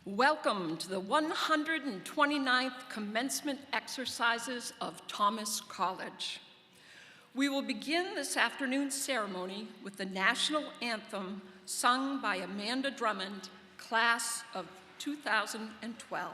Welcome to the 129th commencement exercises of Thomas College. We will begin this afternoon's ceremony with the national anthem sung by Amanda Drummond, class of 2012.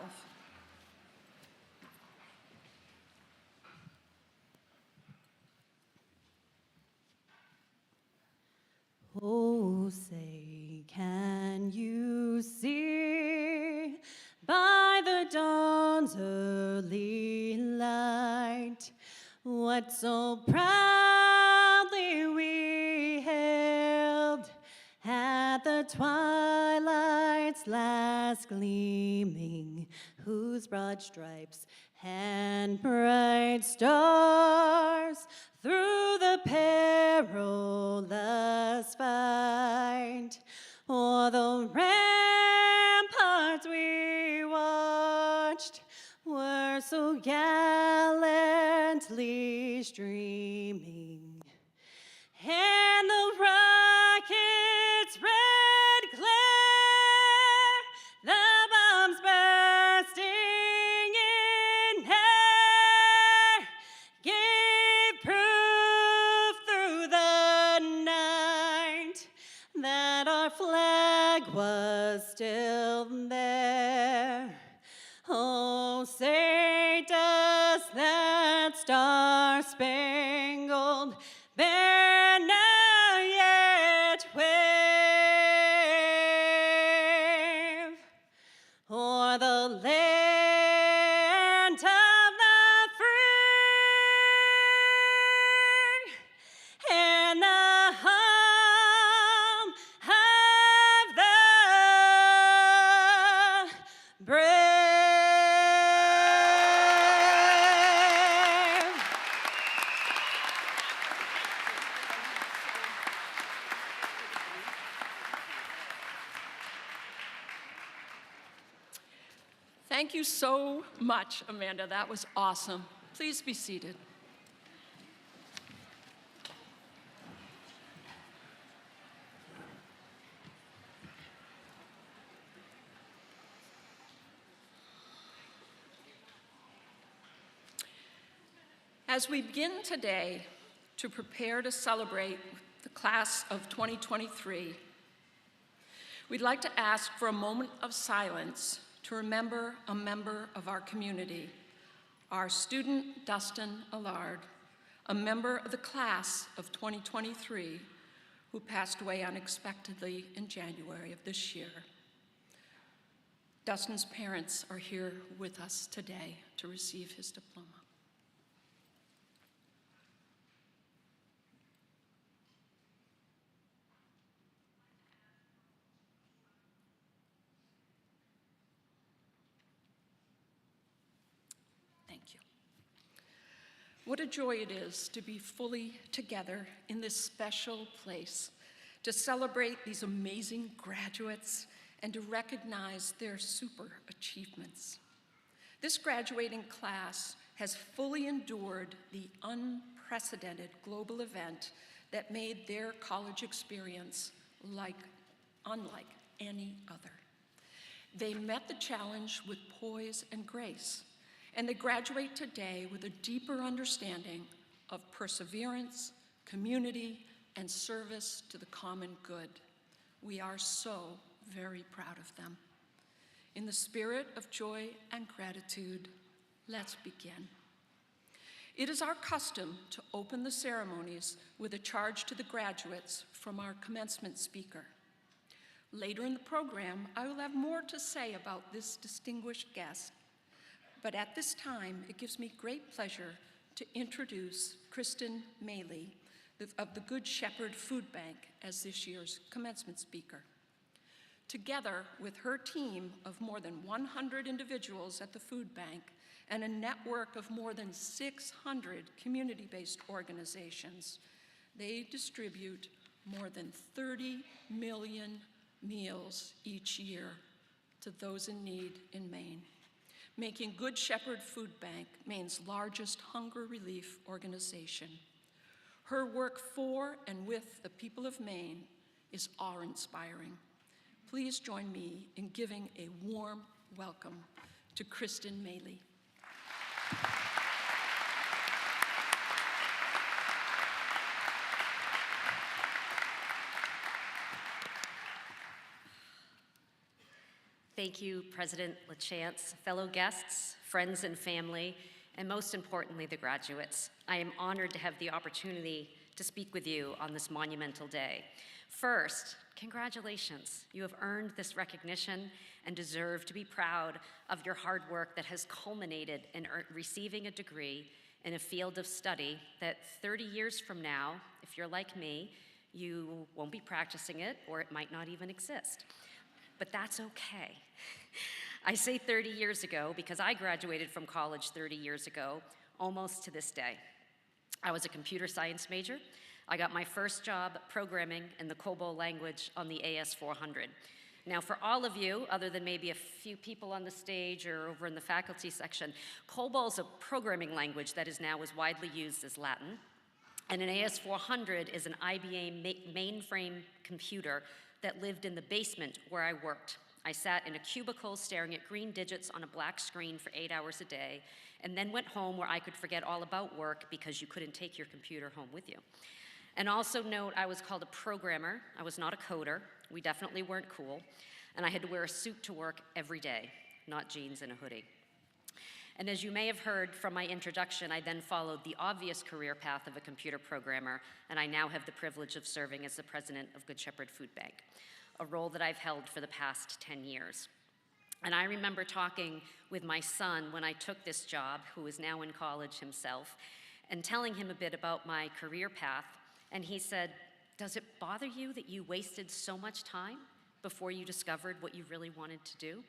Oh, say, can you see by the dawn's early light what so proudly we hailed at the twilight's last gleaming, whose broad stripes and bright stars through the perilous fight o'er the ramparts we watched were so gallantly streaming, and the rocket's red glare, the bombs bursting in air, gave proof through the night that our flag was still there. Oh, say, does that star-spangled banner yet wave o'er the land of the free and the home of the brave? Thank you so much, Amanda. That was awesome. Please be seated. As we begin today to prepare to celebrate the class of 2023, we'd like to ask for a moment of silence to remember a member of our community, our student Dustin Allard, a member of the class of 2023 who passed away unexpectedly in January of this year. Dustin's parents are here with us today to receive his diploma. Thank you. What a joy it is to be fully together in this special place to celebrate these amazing graduates and to recognize their super achievements. This graduating class has fully endured the unprecedented global event that made their college experience unlike any other. They met the challenge with poise and grace, and they graduate today with a deeper understanding of perseverance, community, and service to the common good. We are so very proud of them. In the spirit of joy and gratitude, let's begin. It is our custom to open the ceremonies with a charge to the graduates from our commencement speaker. Later in the program, I will have more to say about this distinguished guest. But at this time, it gives me great pleasure to introduce Kristen Maley of the Good Shepherd Food Bank as this year's commencement speaker. Together with her team of more than 100 individuals at the food bank and a network of more than 600 community-based organizations, they distribute more than 30 million meals each year to those in need in Maine, making Good Shepherd Food Bank Maine's largest hunger relief organization. Her work for and with the people of Maine is awe-inspiring. please join me in giving a warm welcome to Kristen Maley. Thank you, President LaChance, fellow guests, friends and family, and most importantly, the graduates. I am honored to have the opportunity to speak with you on this monumental day. First, congratulations. You have earned this recognition and deserve to be proud of your hard work that has culminated in receiving a degree in a field of study that 30 years from now, if you're like me, you won't be practicing it, or it might not even exist. But that's okay. I say 30 years ago because I graduated from college 30 years ago, almost to this day. I was a computer science major. I got my first job programming in the COBOL language on the AS400. Now, for all of you, other than maybe a few people on the stage or over in the faculty section, COBOL is a programming language that is now as widely used as Latin. And an AS400 is an IBM mainframe computer that lived in the basement where I worked. I sat in a cubicle staring at green digits on a black screen for 8 hours a day, and then went home where I could forget all about work because you couldn't take your computer home with you. And also note, I was called a programmer. I was not a coder. We definitely weren't cool. And I had to wear a suit to work every day, not jeans and a hoodie. And as you may have heard from my introduction, I then followed the obvious career path of a computer programmer, and I now have the privilege of serving as the president of Good Shepherd Food Bank, a role that I've held for the past 10 years. And I remember talking with my son when I took this job, who is now in college himself, and telling him a bit about my career path, and he said, "Does it bother you that you wasted so much time before you discovered what you really wanted to do?"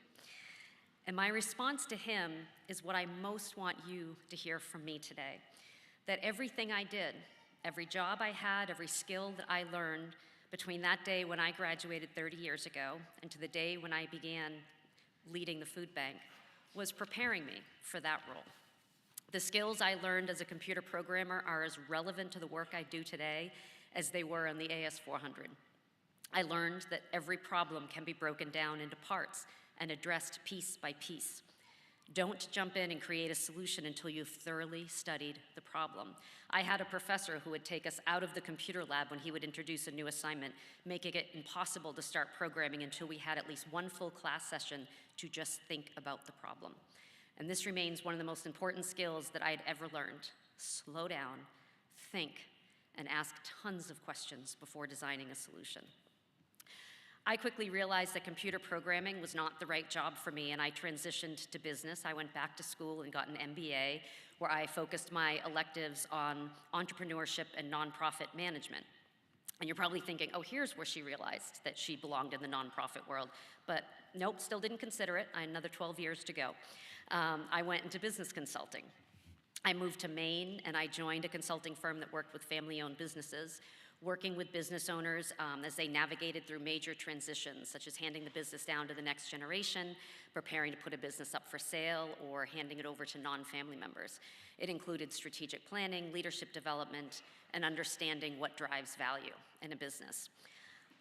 And my response to him is what I most want you to hear from me today, that everything I did, every job I had, every skill that I learned between that day when I graduated 30 years ago and to the day when I began leading the food bank was preparing me for that role. The skills I learned as a computer programmer are as relevant to the work I do today as they were on the AS400. I learned that every problem can be broken down into parts and addressed piece by piece. Don't jump in and create a solution until you've thoroughly studied the problem. I had a professor who would take us out of the computer lab when he would introduce a new assignment, making it impossible to start programming until we had at least one full class session to just think about the problem. And this remains one of the most important skills that I had ever learned. Slow down, think, and ask tons of questions before designing a solution. I quickly realized that computer programming was not the right job for me, and I transitioned to business. I went back to school and got an MBA, where I focused my electives on entrepreneurship and nonprofit management. And you're probably thinking, oh, here's where she realized that she belonged in the nonprofit world. But nope, still didn't consider it. I had another 12 years to go. I went into business consulting. I moved to Maine, and I joined a consulting firm that worked with family-owned businesses, working with business owners as they navigated through major transitions, such as handing the business down to the next generation, preparing to put a business up for sale, or handing it over to non-family members. It included strategic planning, leadership development, and understanding what drives value in a business.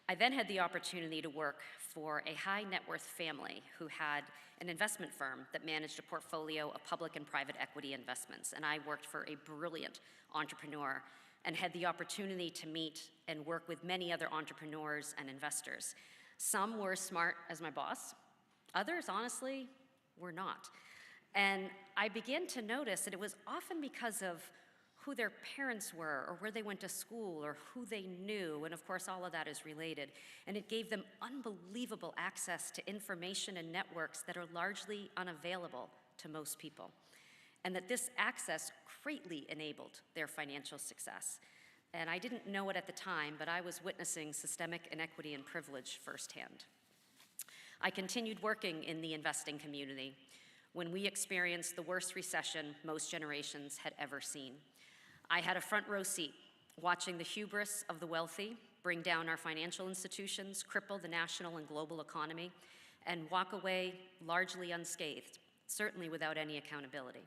I then had the opportunity to work for a high net worth family who had an investment firm that managed a portfolio of public and private equity investments, and I worked for a brilliant entrepreneur and had the opportunity to meet and work with many other entrepreneurs and investors. Some were as smart as my boss, others, honestly, were not. And I began to notice that it was often because of who their parents were, or where they went to school, or who they knew, and of course all of that is related. And it gave them unbelievable access to information and networks that are largely unavailable to most people. And that this access greatly enabled their financial success. And I didn't know it at the time, but I was witnessing systemic inequity and privilege firsthand. I continued working in the investing community when we experienced the worst recession most generations had ever seen. I had a front row seat watching the hubris of the wealthy bring down our financial institutions, cripple the national and global economy, and walk away largely unscathed, certainly without any accountability.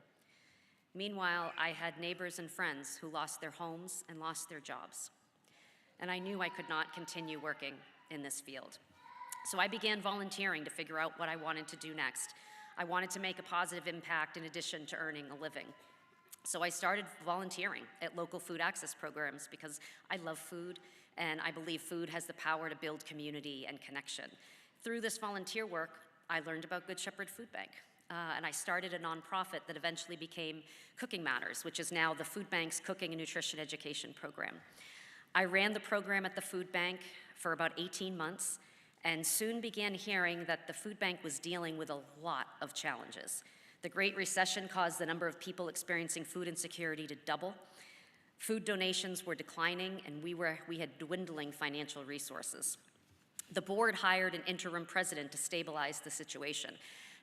Meanwhile, I had neighbors and friends who lost their homes and lost their jobs. And I knew I could not continue working in this field. So I began volunteering to figure out what I wanted to do next. I wanted to make a positive impact in addition to earning a living. So I started volunteering at local food access programs because I love food and I believe food has the power to build community and connection. Through this volunteer work, I learned about Good Shepherd Food Bank. And I started a nonprofit that eventually became Cooking Matters, which is now the food bank's cooking and nutrition education program. I ran the program at the food bank for about 18 months and soon began hearing that the food bank was dealing with a lot of challenges. The Great Recession caused the number of people experiencing food insecurity to double. Food donations were declining, and we had dwindling financial resources. The board hired an interim president to stabilize the situation,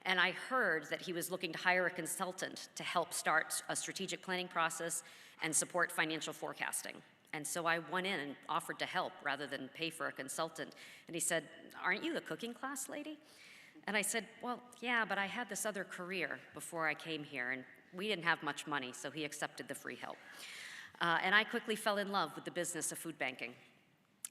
and I heard that he was looking to hire a consultant to help start a strategic planning process and support financial forecasting. And so I went in and offered to help rather than pay for a consultant. And he said, "Aren't you the cooking class lady?" And I said, "Well, yeah, but I had this other career before I came here, and we didn't have much money," so he accepted the free help. And I quickly fell in love with the business of food banking.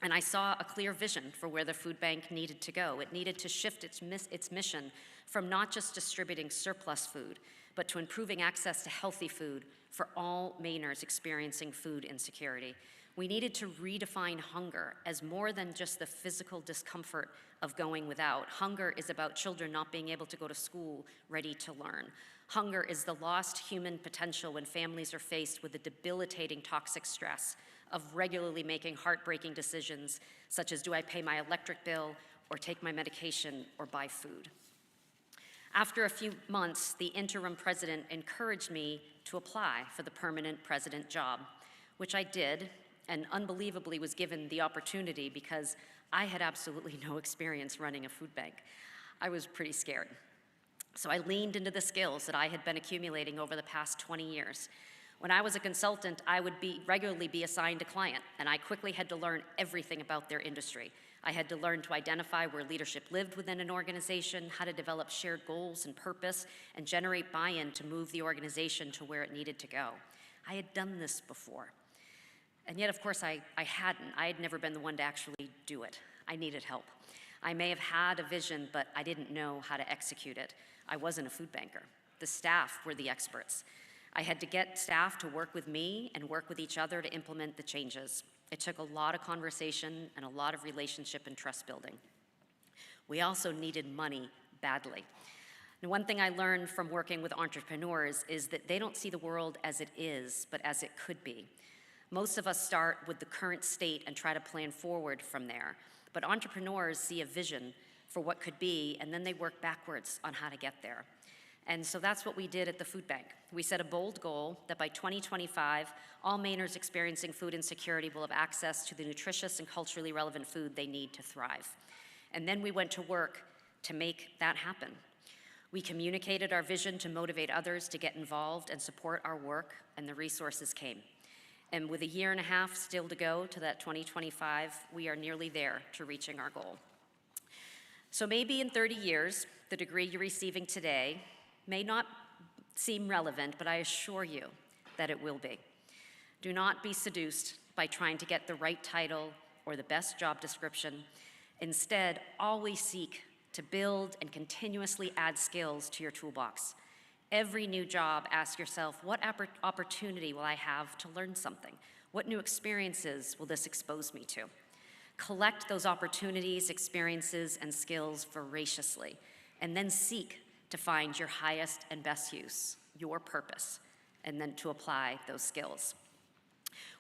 And I saw a clear vision for where the food bank needed to go. It needed to shift its mission from not just distributing surplus food, but to improving access to healthy food for all Mainers experiencing food insecurity. We needed to redefine hunger as more than just the physical discomfort of going without. Hunger is about children not being able to go to school ready to learn. Hunger is the lost human potential when families are faced with the debilitating toxic stress of regularly making heartbreaking decisions, such as do I pay my electric bill or take my medication or buy food. After a few months, the interim president encouraged me to apply for the permanent president job, which I did, and unbelievably was given the opportunity because I had absolutely no experience running a food bank. I was pretty scared. So I leaned into the skills that I had been accumulating over the past 20 years. When I was a consultant, I would regularly be assigned a client, and I quickly had to learn everything about their industry. I had to learn to identify where leadership lived within an organization, how to develop shared goals and purpose, and generate buy-in to move the organization to where it needed to go. I had done this before. And yet, of course, I hadn't. I had never been the one to actually do it. I needed help. I may have had a vision, but I didn't know how to execute it. I wasn't a food banker. The staff were the experts. I had to get staff to work with me and work with each other to implement the changes. It took a lot of conversation and a lot of relationship and trust building. We also needed money badly. And one thing I learned from working with entrepreneurs is that they don't see the world as it is, but as it could be. Most of us start with the current state and try to plan forward from there. But entrepreneurs see a vision for what could be, and then they work backwards on how to get there. And so that's what we did at the food bank. We set a bold goal that by 2025, all Mainers experiencing food insecurity will have access to the nutritious and culturally relevant food they need to thrive. And then we went to work to make that happen. We communicated our vision to motivate others to get involved and support our work, and the resources came. And with a year and a half still to go to that 2025, we are nearly there to reaching our goal. So maybe in 30 years, the degree you're receiving today may not seem relevant, but I assure you that it will be. Do not be seduced by trying to get the right title or the best job description. Instead, always seek to build and continuously add skills to your toolbox. Every new job, ask yourself, what opportunity will I have to learn something? What new experiences will this expose me to? Collect those opportunities, experiences, and skills voraciously, and then seek to find your highest and best use, your purpose, and then to apply those skills.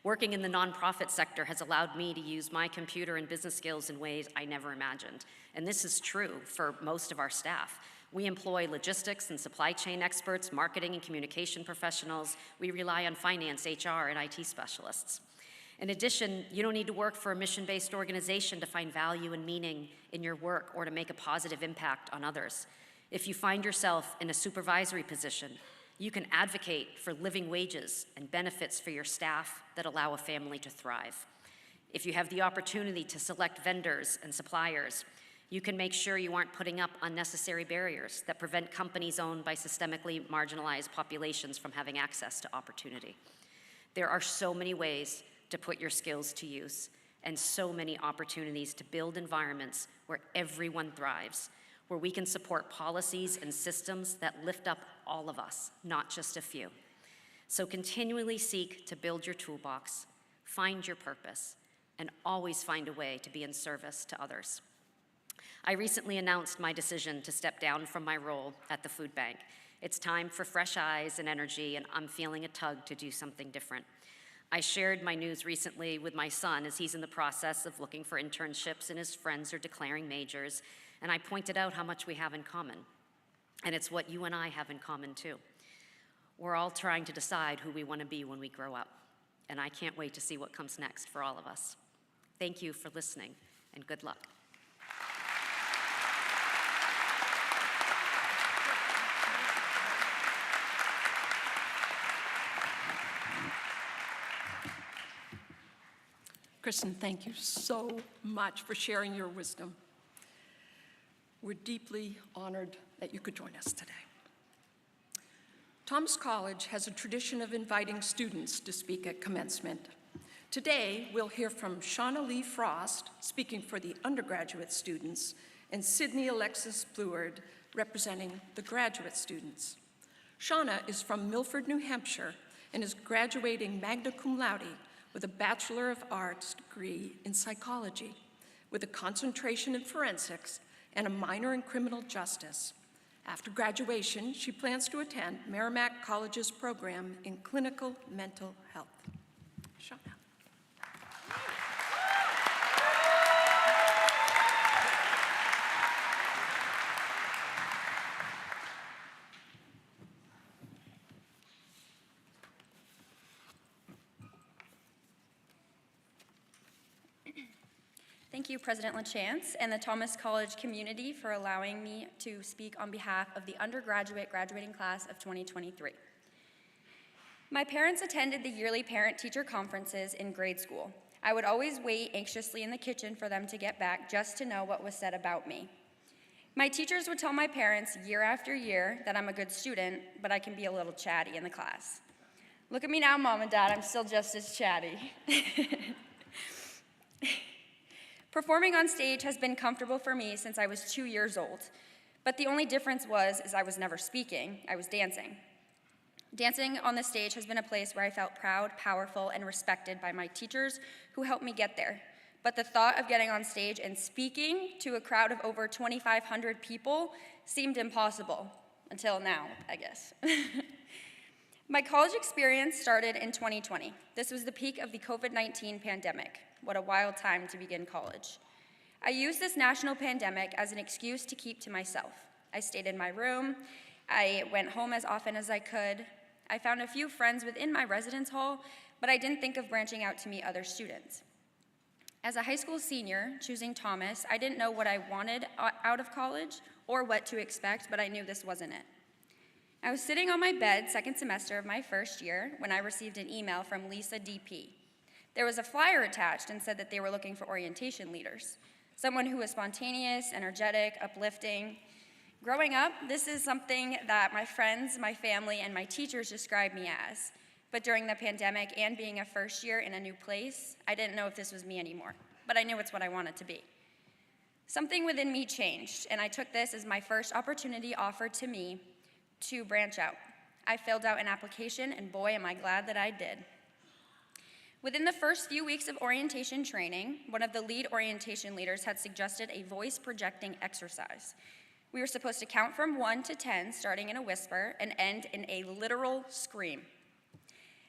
Working in the nonprofit sector has allowed me to use my computer and business skills in ways I never imagined. And this is true for most of our staff. We employ logistics and supply chain experts, marketing and communication professionals. We rely on finance, HR, and IT specialists. In addition, you don't need to work for a mission-based organization to find value and meaning in your work or to make a positive impact on others. If you find yourself in a supervisory position, you can advocate for living wages and benefits for your staff that allow a family to thrive. If you have the opportunity to select vendors and suppliers, you can make sure you aren't putting up unnecessary barriers that prevent companies owned by systemically marginalized populations from having access to opportunity. There are so many ways to put your skills to use, and so many opportunities to build environments where everyone thrives, where we can support policies and systems that lift up all of us, not just a few. So continually seek to build your toolbox, find your purpose, and always find a way to be in service to others. I recently announced my decision to step down from my role at the food bank. It's time for fresh eyes and energy, and I'm feeling a tug to do something different. I shared my news recently with my son as he's in the process of looking for internships and his friends are declaring majors, and I pointed out how much we have in common. And it's what you and I have in common too. We're all trying to decide who we want to be when we grow up, and I can't wait to see what comes next for all of us. Thank you for listening, and good luck. Kristen, thank you so much for sharing your wisdom. We're deeply honored that you could join us today. Thomas College has a tradition of inviting students to speak at commencement. Today, we'll hear from Shauna Lee Frost, speaking for the undergraduate students, and Sydney Alexis Bleward, representing the graduate students. Shauna is from Milford, New Hampshire, and is graduating magna cum laude with a Bachelor of Arts degree in psychology, with a concentration in forensics and a minor in criminal justice. After graduation, she plans to attend Merrimack College's program in clinical mental health. Shauna. Thank you, President LaChance, and the Thomas College community for allowing me to speak on behalf of the undergraduate graduating class of 2023. My parents attended the yearly parent-teacher conferences in grade school. I would always wait anxiously in the kitchen for them to get back just to know what was said about me. My teachers would tell my parents year after year that I'm a good student, but I can be a little chatty in the class. Look at me now, Mom and Dad, I'm still just as chatty. Performing on stage has been comfortable for me since I was 2 years old, but the only difference is I was never speaking, I was dancing. Dancing on the stage has been a place where I felt proud, powerful, and respected by my teachers who helped me get there. But the thought of getting on stage and speaking to a crowd of over 2,500 people seemed impossible, until now, I guess. My college experience started in 2020. This was the peak of the COVID-19 pandemic. What a wild time to begin college. I used this national pandemic as an excuse to keep to myself. I stayed in my room. I went home as often as I could. I found a few friends within my residence hall, but I didn't think of branching out to meet other students. As a high school senior, choosing Thomas, I didn't know what I wanted out of college or what to expect, but I knew this wasn't it. I was sitting on my bed second semester of my first year when I received an email from Lisa DP. There was a flyer attached and said that they were looking for orientation leaders, someone who was spontaneous, energetic, uplifting. Growing up, this is something that my friends, my family, and my teachers described me as. But during the pandemic and being a first year in a new place, I didn't know if this was me anymore, but I knew it's what I wanted to be. Something within me changed, and I took this as my first opportunity offered to me to branch out. I filled out an application, and boy, am I glad that I did. Within the first few weeks of orientation training, one of the lead orientation leaders had suggested a voice projecting exercise. We were supposed to count from 1 to 10, starting in a whisper, and end in a literal scream.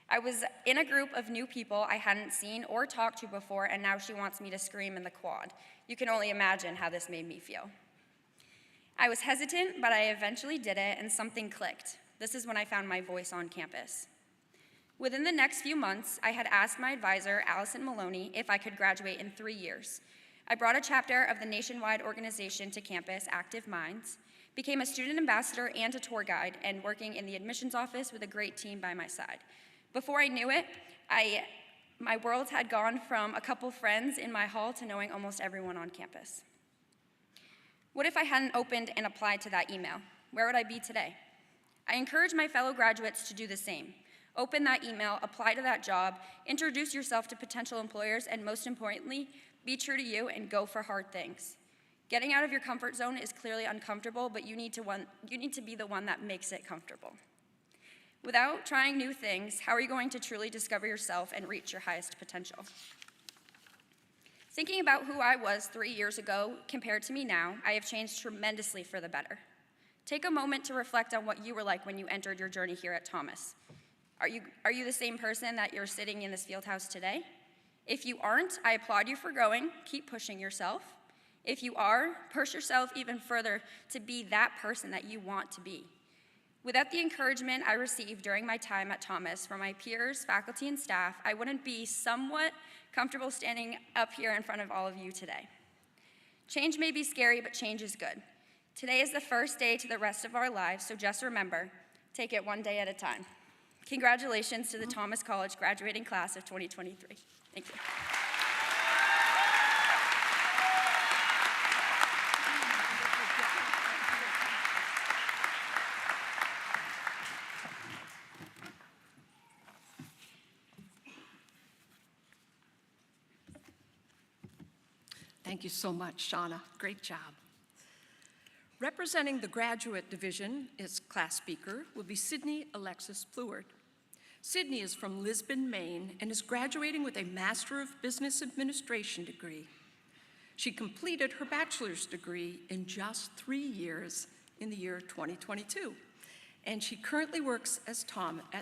I was in a group of new people I hadn't seen or talked to before, and now she wants me to scream in the quad. You can only imagine how this made me feel. I was hesitant, but I eventually did it, and something clicked. This is when I found my voice on campus. Within the next few months, I had asked my advisor, Allison Maloney, if I could graduate in 3 years. I brought a chapter of the nationwide organization to campus, Active Minds, became a student ambassador and a tour guide, and working in the admissions office with a great team by my side. Before I knew it, my world had gone from a couple friends in my hall to knowing almost everyone on campus. What if I hadn't opened and applied to that email? Where would I be today? I encourage my fellow graduates to do the same. Open that email, apply to that job, introduce yourself to potential employers, and most importantly, be true to you and go for hard things. Getting out of your comfort zone is clearly uncomfortable, but you need to be the one that makes it comfortable. Without trying new things, how are you going to truly discover yourself and reach your highest potential? Thinking about who I was 3 years ago compared to me now, I have changed tremendously for the better. Take a moment to reflect on what you were like when you entered your journey here at Thomas. Are you the same person that you're sitting in this field house today? If you aren't, I applaud you for growing. Keep pushing yourself. If you are, push yourself even further to be that person that you want to be. Without the encouragement I received during my time at Thomas from my peers, faculty, and staff, I wouldn't be somewhat comfortable standing up here in front of all of you today. Change may be scary, but change is good. Today is the first day to the rest of our lives, so just remember, take it one day at a time. Congratulations to the Thomas College graduating class of 2023. Thank you. Thank you so much, Shauna. Great job. Representing the graduate division as class speaker will be Sydney Alexis Pleward. Sydney is from Lisbon, Maine, and is graduating with a Master of Business Administration degree. She completed her bachelor's degree in just 3 years in the year 2022, and she currently works at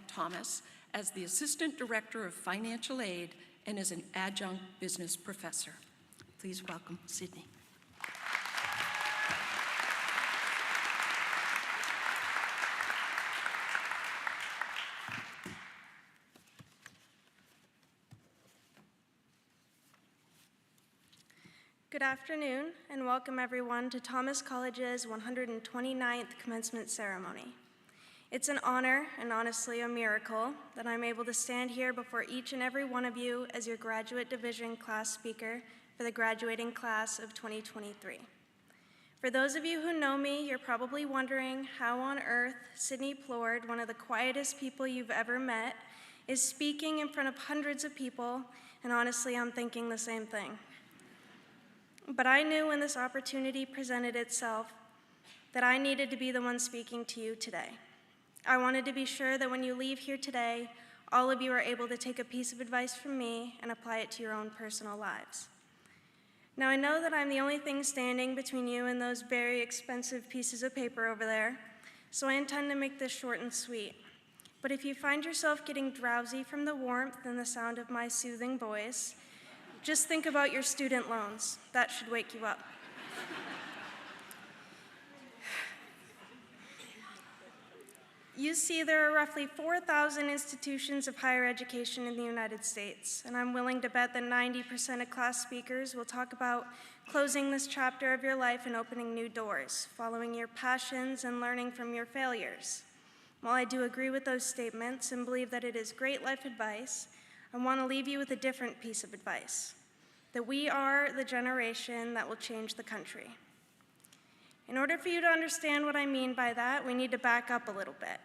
Thomas as the Assistant Director of Financial Aid and is an adjunct business professor. Please welcome Sydney. Good afternoon, and welcome everyone to Thomas College's 129th commencement ceremony. It's an honor, and honestly a miracle, that I'm able to stand here before each and every one of you as your graduate division class speaker for the graduating class of 2023. For those of you who know me, you're probably wondering how on earth Sydney Pleward, one of the quietest people you've ever met, is speaking in front of hundreds of people, and honestly, I'm thinking the same thing. But I knew when this opportunity presented itself that I needed to be the one speaking to you today. I wanted to be sure that when you leave here today, all of you are able to take a piece of advice from me and apply it to your own personal lives. Now, I know that I'm the only thing standing between you and those very expensive pieces of paper over there, so I intend to make this short and sweet. But if you find yourself getting drowsy from the warmth and the sound of my soothing voice, just think about your student loans. That should wake you up. You see, there are roughly 4,000 institutions of higher education in the United States, and I'm willing to bet that 90% of class speakers will talk about closing this chapter of your life and opening new doors, following your passions and learning from your failures. While I do agree with those statements and believe that it is great life advice, I want to leave you with a different piece of advice, that we are the generation that will change the country. In order for you to understand what I mean by that, we need to back up a little bit.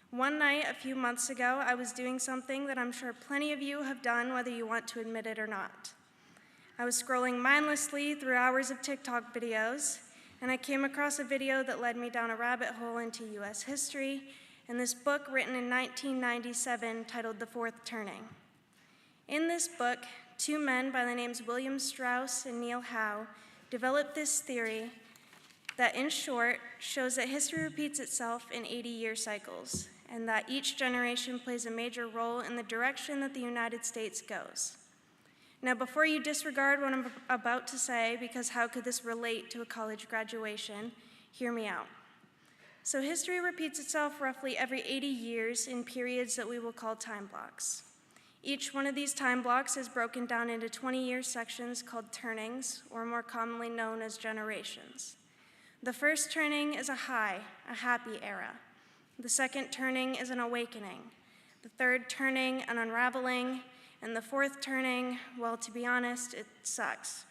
One night, a few months ago, I was doing something that I'm sure plenty of you have done, whether you want to admit it or not. I was scrolling mindlessly through hours of TikTok videos, and I came across a video that led me down a rabbit hole into US history and this book written in 1997 titled The Fourth Turning. In this book, two men by the names William Strauss and Neil Howe developed this theory that, in short, shows that history repeats itself in 80-year cycles, and that each generation plays a major role in the direction that the United States goes. Now, before you disregard what I'm about to say, because how could this relate to a college graduation, hear me out. So history repeats itself roughly every 80 years in periods that we will call time blocks. Each one of these time blocks is broken down into 20-year sections called turnings, or more commonly known as generations. The first turning is a high, a happy era. The second turning is an awakening. The third turning, an unraveling. And the fourth turning, well, to be honest, it sucks.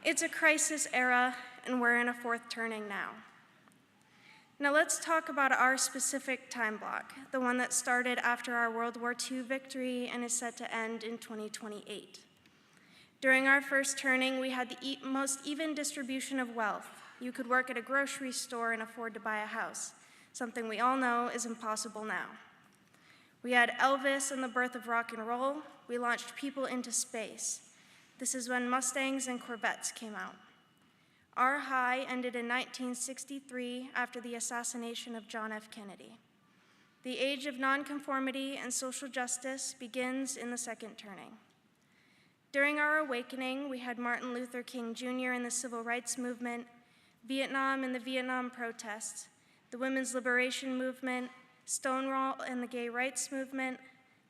It's a crisis era, and we're in a fourth turning now. Now let's talk about our specific time block, the one that started after our World War II victory and is set to end in 2028. During our first turning, we had the most even distribution of wealth. You could work at a grocery store and afford to buy a house, something we all know is impossible now. We had Elvis and the birth of rock and roll. We launched people into space. This is when Mustangs and Corvettes came out. Our high ended in 1963 after the assassination of John F. Kennedy. The age of nonconformity and social justice begins in the second turning. During our awakening, we had Martin Luther King Jr. and the Civil Rights Movement, Vietnam and the Vietnam protests, the Women's Liberation Movement, Stonewall and the Gay Rights Movement.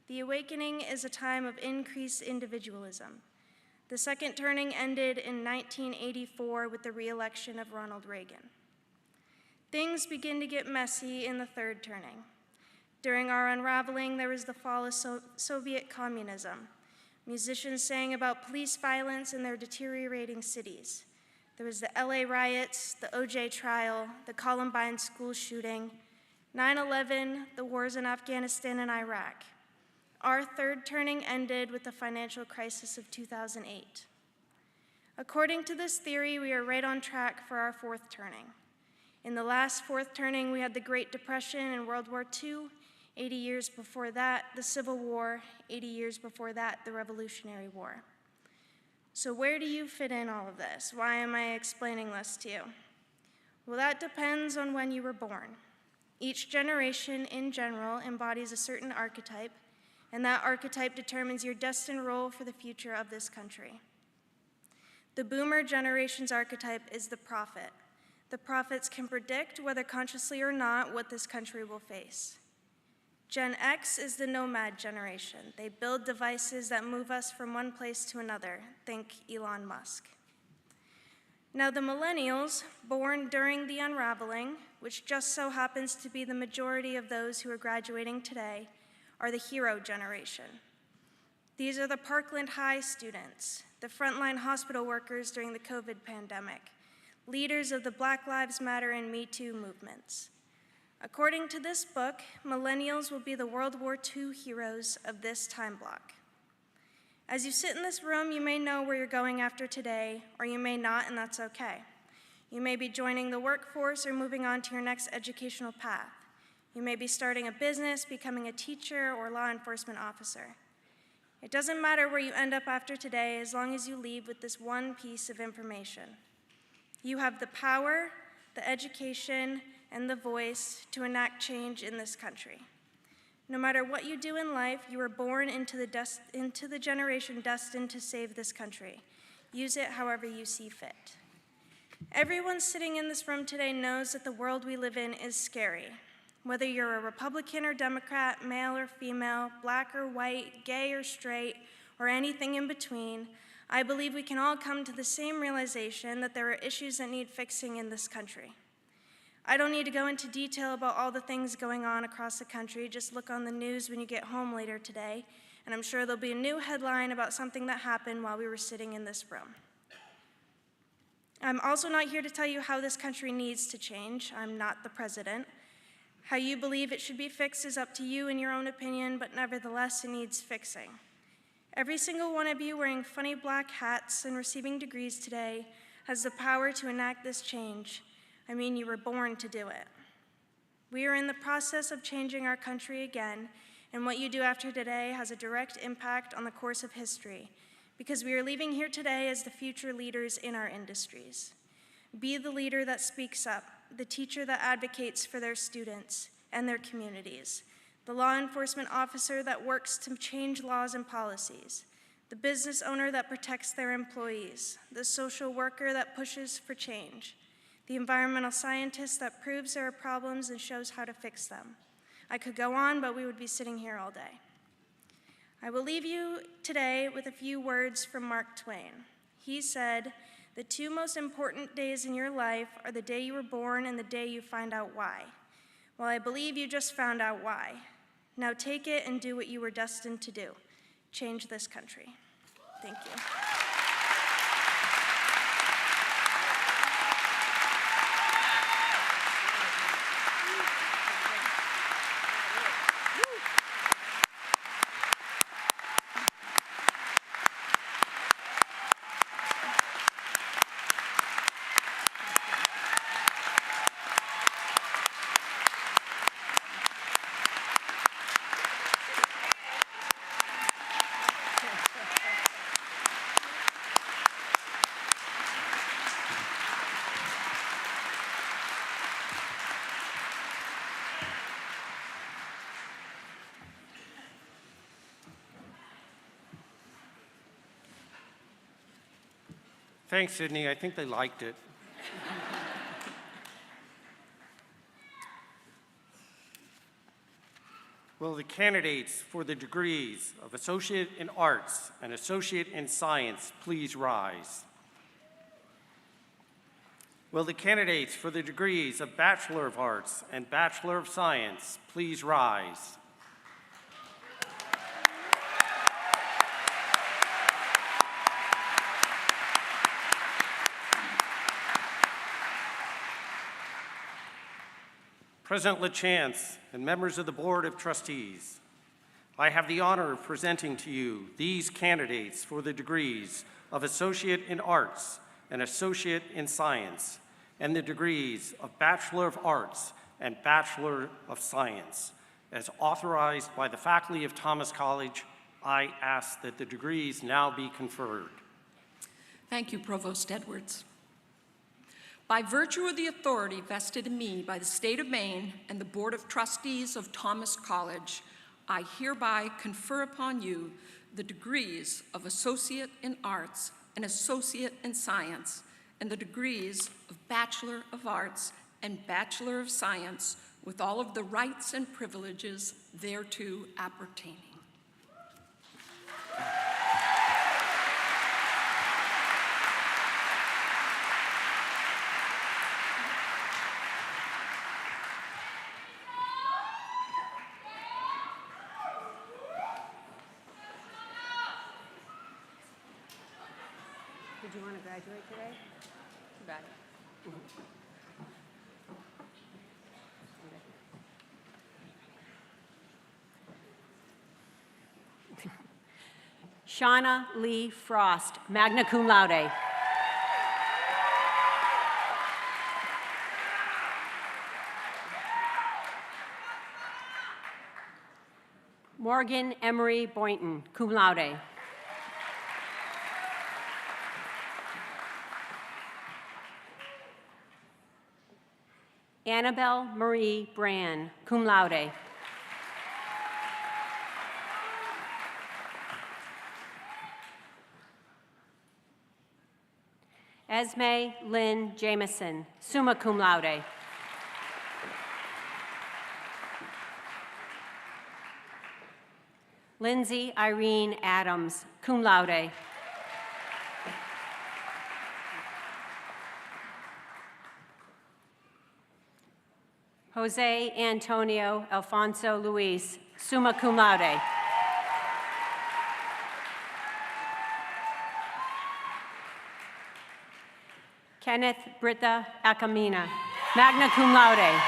The awakening is a time of increased individualism. The second turning ended in 1984 with the re-election of Ronald Reagan. Things begin to get messy in the third turning. During our unraveling, there was the fall of Soviet communism. Musicians sang about police violence in their deteriorating cities. There was the LA riots, the OJ trial, the Columbine school shooting, 9/11, the wars in Afghanistan and Iraq. Our third turning ended with the financial crisis of 2008. According to this theory, we are right on track for our fourth turning. In the last fourth turning, we had the Great Depression and World War II. 80 years before that, the Civil War. 80 years before that, the Revolutionary War. So where do you fit in all of this? Why am I explaining this to you? Well, that depends on when you were born. Each generation in general embodies a certain archetype, and that archetype determines your destined role for the future of this country. The boomer generation's archetype is the prophet. The prophets can predict, whether consciously or not, what this country will face. Gen X is the nomad generation. They build devices that move us from one place to another. Think Elon Musk. Now the millennials, born during the unraveling, which just so happens to be the majority of those who are graduating today, are the hero generation. These are the Parkland High students, the frontline hospital workers during the COVID pandemic, leaders of the Black Lives Matter and Me Too movements. According to this book, millennials will be the World War II heroes of this time block. As you sit in this room, you may know where you're going after today, or you may not, and that's okay. You may be joining the workforce or moving on to your next educational path. You may be starting a business, becoming a teacher, or law enforcement officer. It doesn't matter where you end up after today, as long as you leave with this one piece of information. You have the power, the education, and the voice to enact change in this country. No matter what you do in life, you were born into the generation destined to save this country. Use it however you see fit. Everyone sitting in this room today knows that the world we live in is scary. Whether you're a Republican or Democrat, male or female, black or white, gay or straight, or anything in between, I believe we can all come to the same realization that there are issues that need fixing in this country. I don't need to go into detail about all the things going on across the country. Just look on the news when you get home later today, and I'm sure there'll be a new headline about something that happened while we were sitting in this room. I'm also not here to tell you how this country needs to change. I'm not the president. How you believe it should be fixed is up to you in your own opinion, but nevertheless, it needs fixing. Every single one of you wearing funny black hats and receiving degrees today has the power to enact this change. I mean, you were born to do it. We are in the process of changing our country again, and what you do after today has a direct impact on the course of history, because we are leaving here today as the future leaders in our industries. Be the leader that speaks up, the teacher that advocates for their students and their communities, the law enforcement officer that works to change laws and policies, the business owner that protects their employees, the social worker that pushes for change, the environmental scientist that proves there are problems and shows how to fix them. I could go on, but we would be sitting here all day. I will leave you today with a few words from Mark Twain. He said, "The two most important days in your life are the day you were born and the day you find out why." Well, I believe you just found out why. Now take it and do what you were destined to do. Change this country. Thank you. Thanks, Sydney. I think they liked it. Will the candidates for the degrees of Associate in Arts and Associate in Science please rise? Will the candidates for the degrees of Bachelor of Arts and Bachelor of Science please rise? President LaChance and members of the Board of Trustees, I have the honor of presenting to you these candidates for the degrees of Associate in Arts and Associate in Science, and the degrees of Bachelor of Arts and Bachelor of Science. As authorized by the faculty of Thomas College, I ask that the degrees now be conferred. Thank you, Provost Edwards. By virtue of the authority vested in me by the state of Maine and the Board of Trustees of Thomas College, I hereby confer upon you the degrees of Associate in Arts and Associate in Science, and the degrees of Bachelor of Arts and Bachelor of Science, with all of the rights and privileges thereto appertaining. Did you want to graduate today? Too bad. Shauna Lee Frost, magna cum laude. Morgan Emery Boynton, cum laude. Annabelle Marie Brand, cum laude. Esme Lynn Jameson, summa cum laude. Lindsay Irene Adams, cum laude. Jose Antonio Alfonso Luis, summa cum laude. Kenneth Britta Acamina, magna cum laude.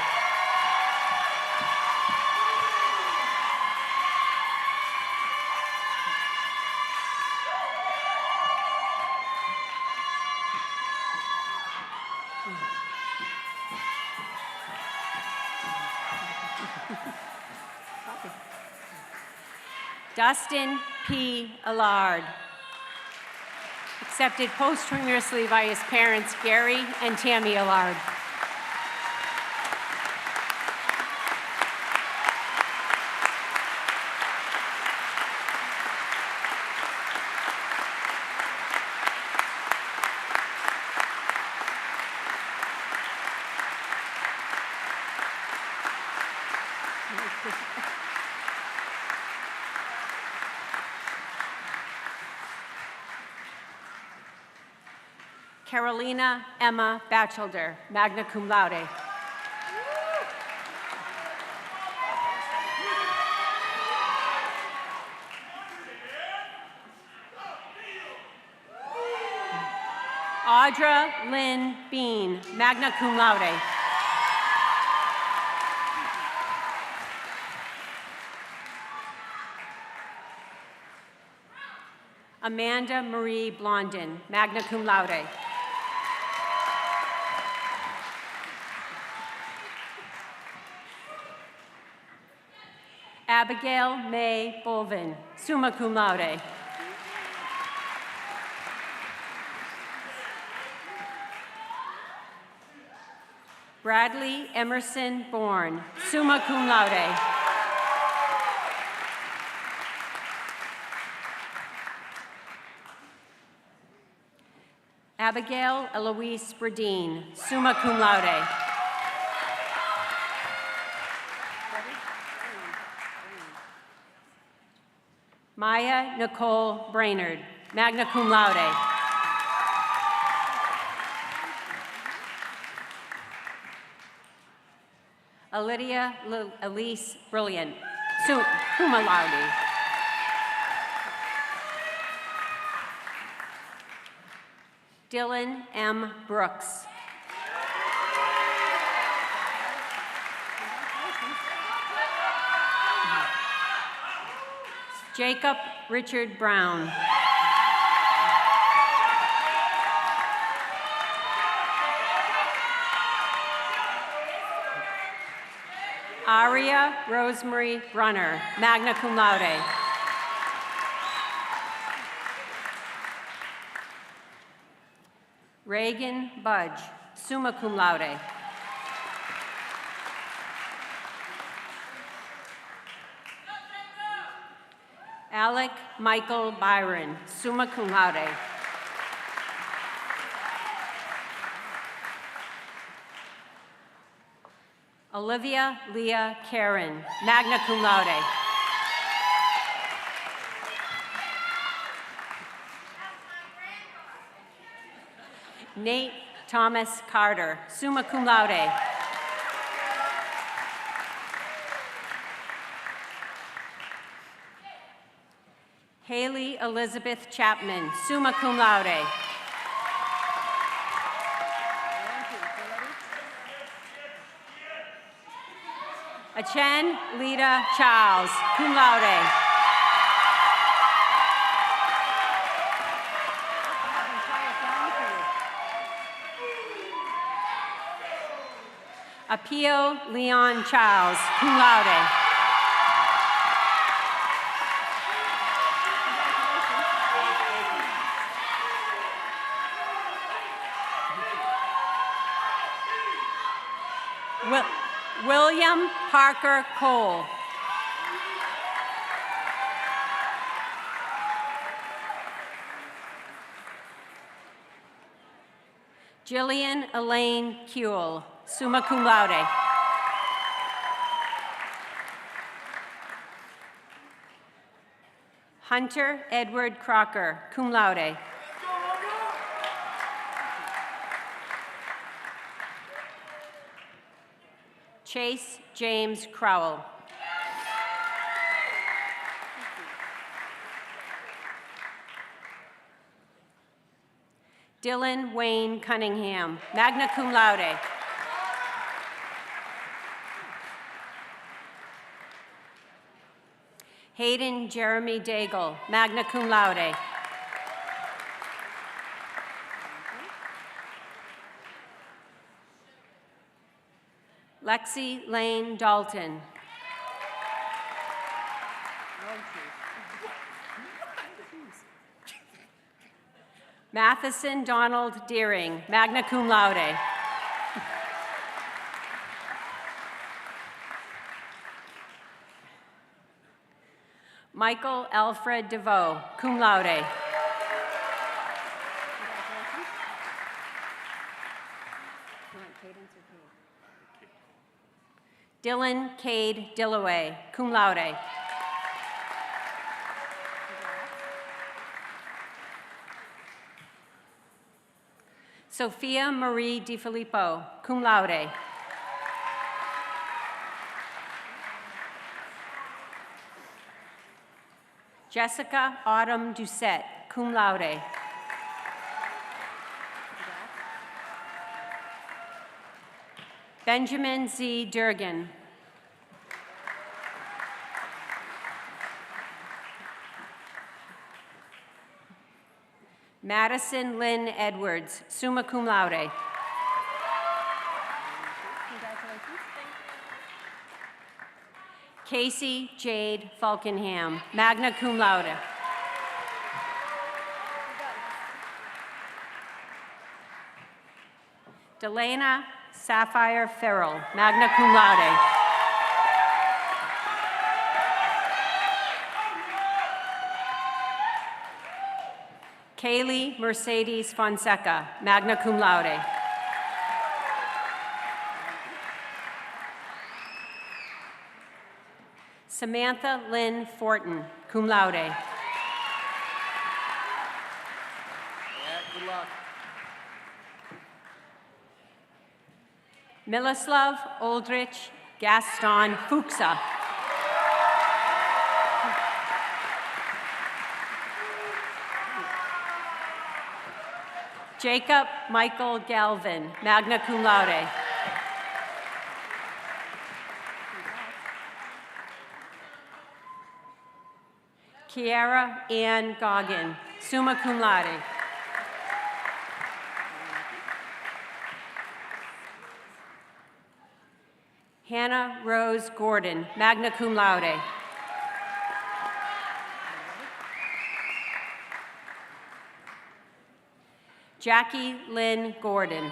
Dustin P. Allard, accepted posthumously by his parents, Gary and Tammy Allard. Carolina Emma Batchelder, magna cum laude. Audra Lynn Bean, magna cum laude. Amanda Marie Blondin, magna cum laude. Abigail May Bolvin, summa cum laude. Bradley Emerson Bourne, summa cum laude. Abigail Eloise Bradeen, summa cum laude. Maya Nicole Brainerd, magna cum laude. Lydia Elise Brilliant, summa laude. Dylan M. Brooks. Jacob Richard Brown. Aria Rosemary Brunner, magna cum laude. Reagan Budge, summa cum laude. Alec Michael Byron, summa cum laude. Olivia Leah Karen, magna cum laude. Nate Thomas Carter, summa cum laude. Haley Elizabeth Chapman, summa cum laude. Achen Lita Charles, cum laude. Apio Leon Charles, cum laude. William Parker Cole. Jillian Elaine Kuehl, summa cum laude. Hunter Edward Crocker, cum laude. Chase James Crowell. Dylan Wayne Cunningham, magna cum laude. Hayden Jeremy Daigle, magna cum laude. Lexi Lane Dalton. Matheson Donald Deering, magna cum laude. Michael Alfred DeVoe, cum laude. Dylan Cade Dillaway, cum laude. Sophia Marie DiFilippo, cum laude. Jessica Autumn Doucette, cum laude. Benjamin Z. Durgan. Madison Lynn Edwards, summa cum laude. Casey Jade Falkenham, magna cum laude. Delana Sapphire Farrell, magna cum laude. Kaylee Mercedes Fonseca, magna cum laude. Samantha Lynn Fortin, cum laude. Yeah, good luck. Miloslav Oldrich Gaston Fuchsa. Jacob Michael Galvin, magna cum laude. Kiara Ann Goggin, summa cum laude. Hannah Rose Gordon, magna cum laude. Jackie Lynn Gordon.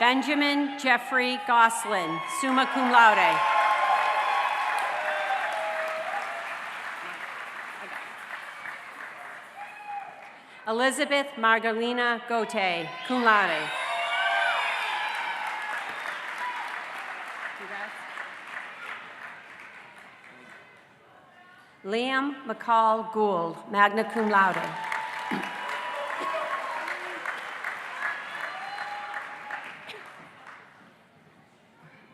Benjamin Jeffrey Goslin, summa cum laude. Elizabeth Margalina Gote, cum laude. Liam McCall Gould, magna cum laude.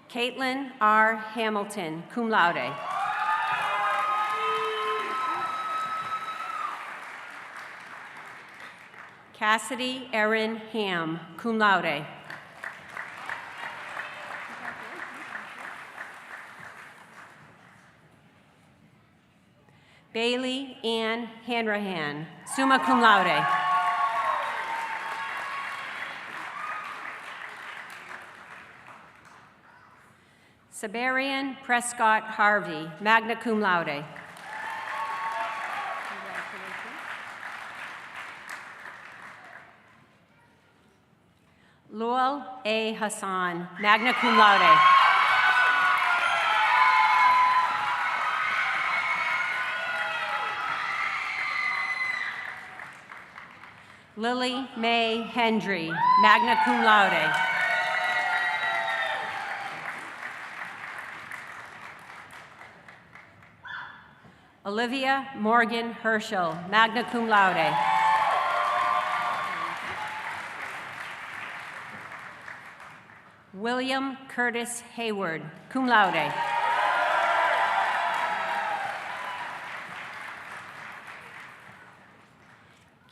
Caitlin R. Hamilton, cum laude. Cassidy Erin Ham, cum laude. Bailey Ann Hanrahan, summa cum laude. Sabarian Prescott Harvey, magna cum laude. Lual A. Hassan, magna cum laude. Lily Mae Hendry, magna cum laude. Olivia Morgan Herschel, magna cum laude. William Curtis Hayward, cum laude.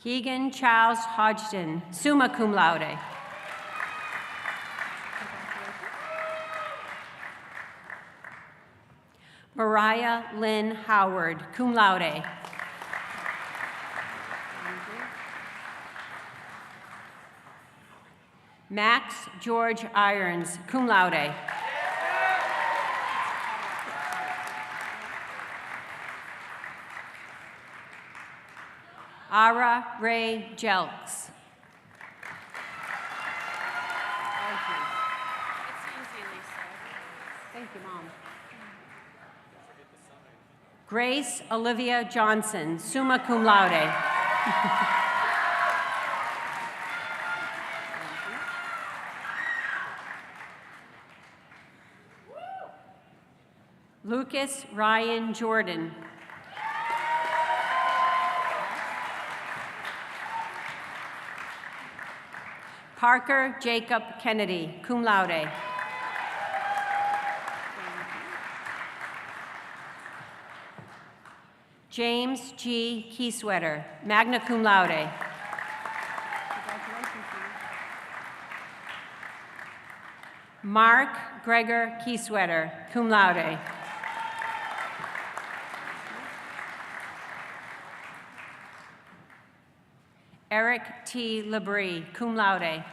Keegan Charles Hodgson, summa cum laude. Mariah Lynn Howard, cum laude. Max George Irons, cum laude. Ara Ray Jelks. Thank you, Mom. Grace Olivia Johnson, summa cum laude. Lucas Ryan Jordan. Parker Jacob Kennedy, cum laude. James G. Keysweater, magna cum laude. Mark Gregor Keysweater, cum laude. Eric T. Labrie, cum laude.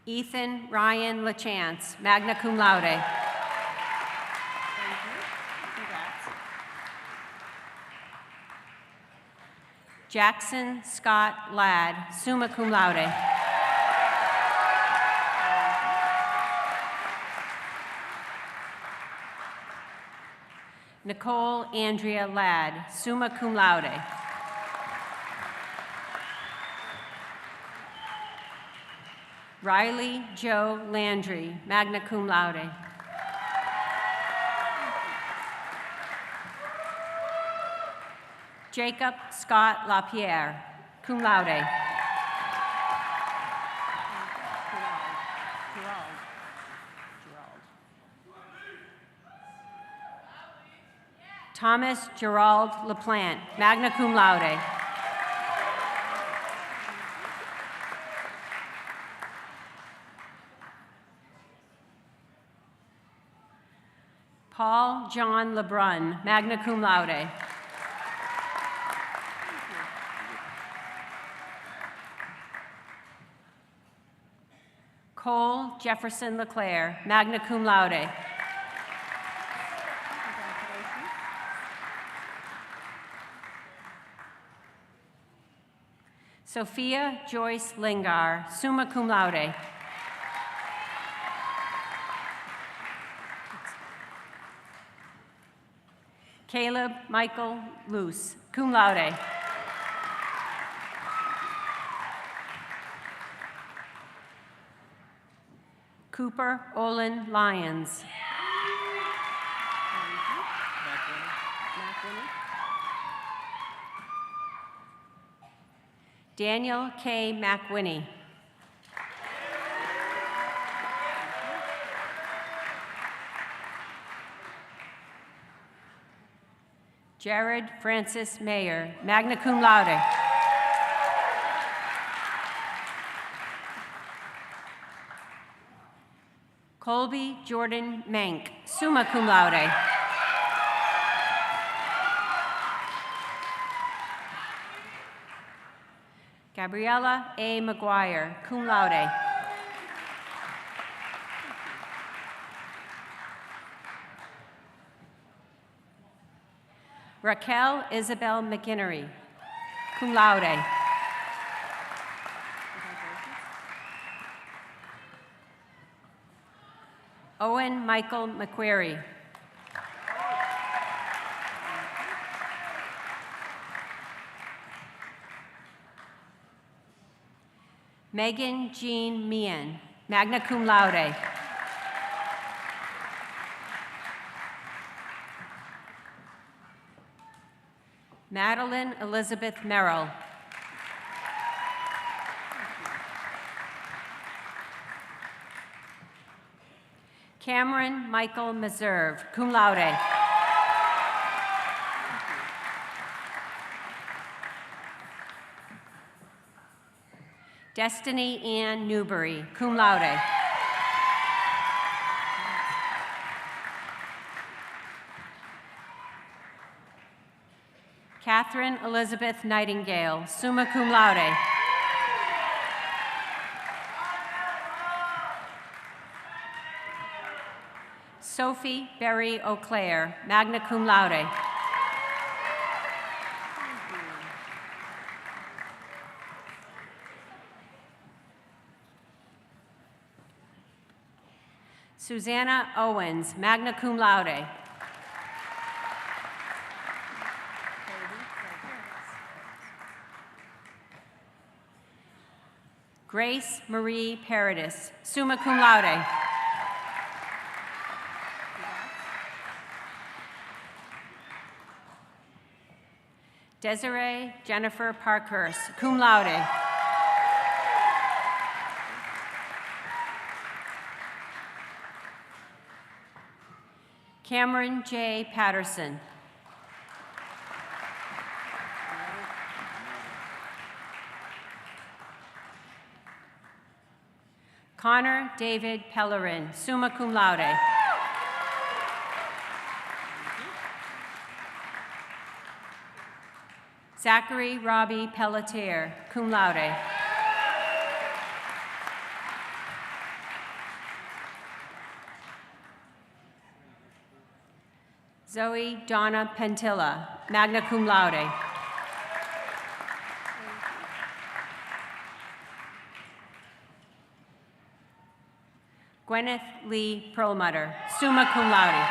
Ethan Ryan LaChance, magna cum laude. Thank you. Congrats. Jackson Scott Ladd, summa cum laude. Nicole Andrea Ladd, summa cum laude. Riley Joe Landry, magna cum laude. Jacob Scott LaPierre, cum laude. Thomas Gerald LaPlante, magna cum laude. Paul John LeBrun, magna cum laude. Cole Jefferson LeClaire, magna cum laude. Sophia Joyce Lingar, summa cum laude. Caleb Michael Luce, cum laude. Cooper Olin Lyons. Daniel K. McWhinney. Jared Francis Mayer, magna cum laude. Colby Jordan Mank, summa cum laude. Gabriella A. McGuire, cum laude. Raquel Isabel McInnery, cum laude. Owen Michael McQuarrie. Megan Jean Meehan, magna cum laude. Madeline Elizabeth Merrill. Cameron Michael Meserve, cum laude. Destiny Ann Newbury, cum laude. Catherine Elizabeth Nightingale, summa cum laude. Sophie Berry O'Clair, magna cum laude. Susanna Owens, magna cum laude. Grace Marie Paradis, summa cum laude. Desiree Jennifer Parkhurst, cum laude. Cameron J. Patterson. Connor David Pellerin, summa cum laude. Zachary Robbie Pelletier, cum laude. Zoe Donna Pentilla, magna cum laude. Gwyneth Lee Perlmutter, summa cum laude.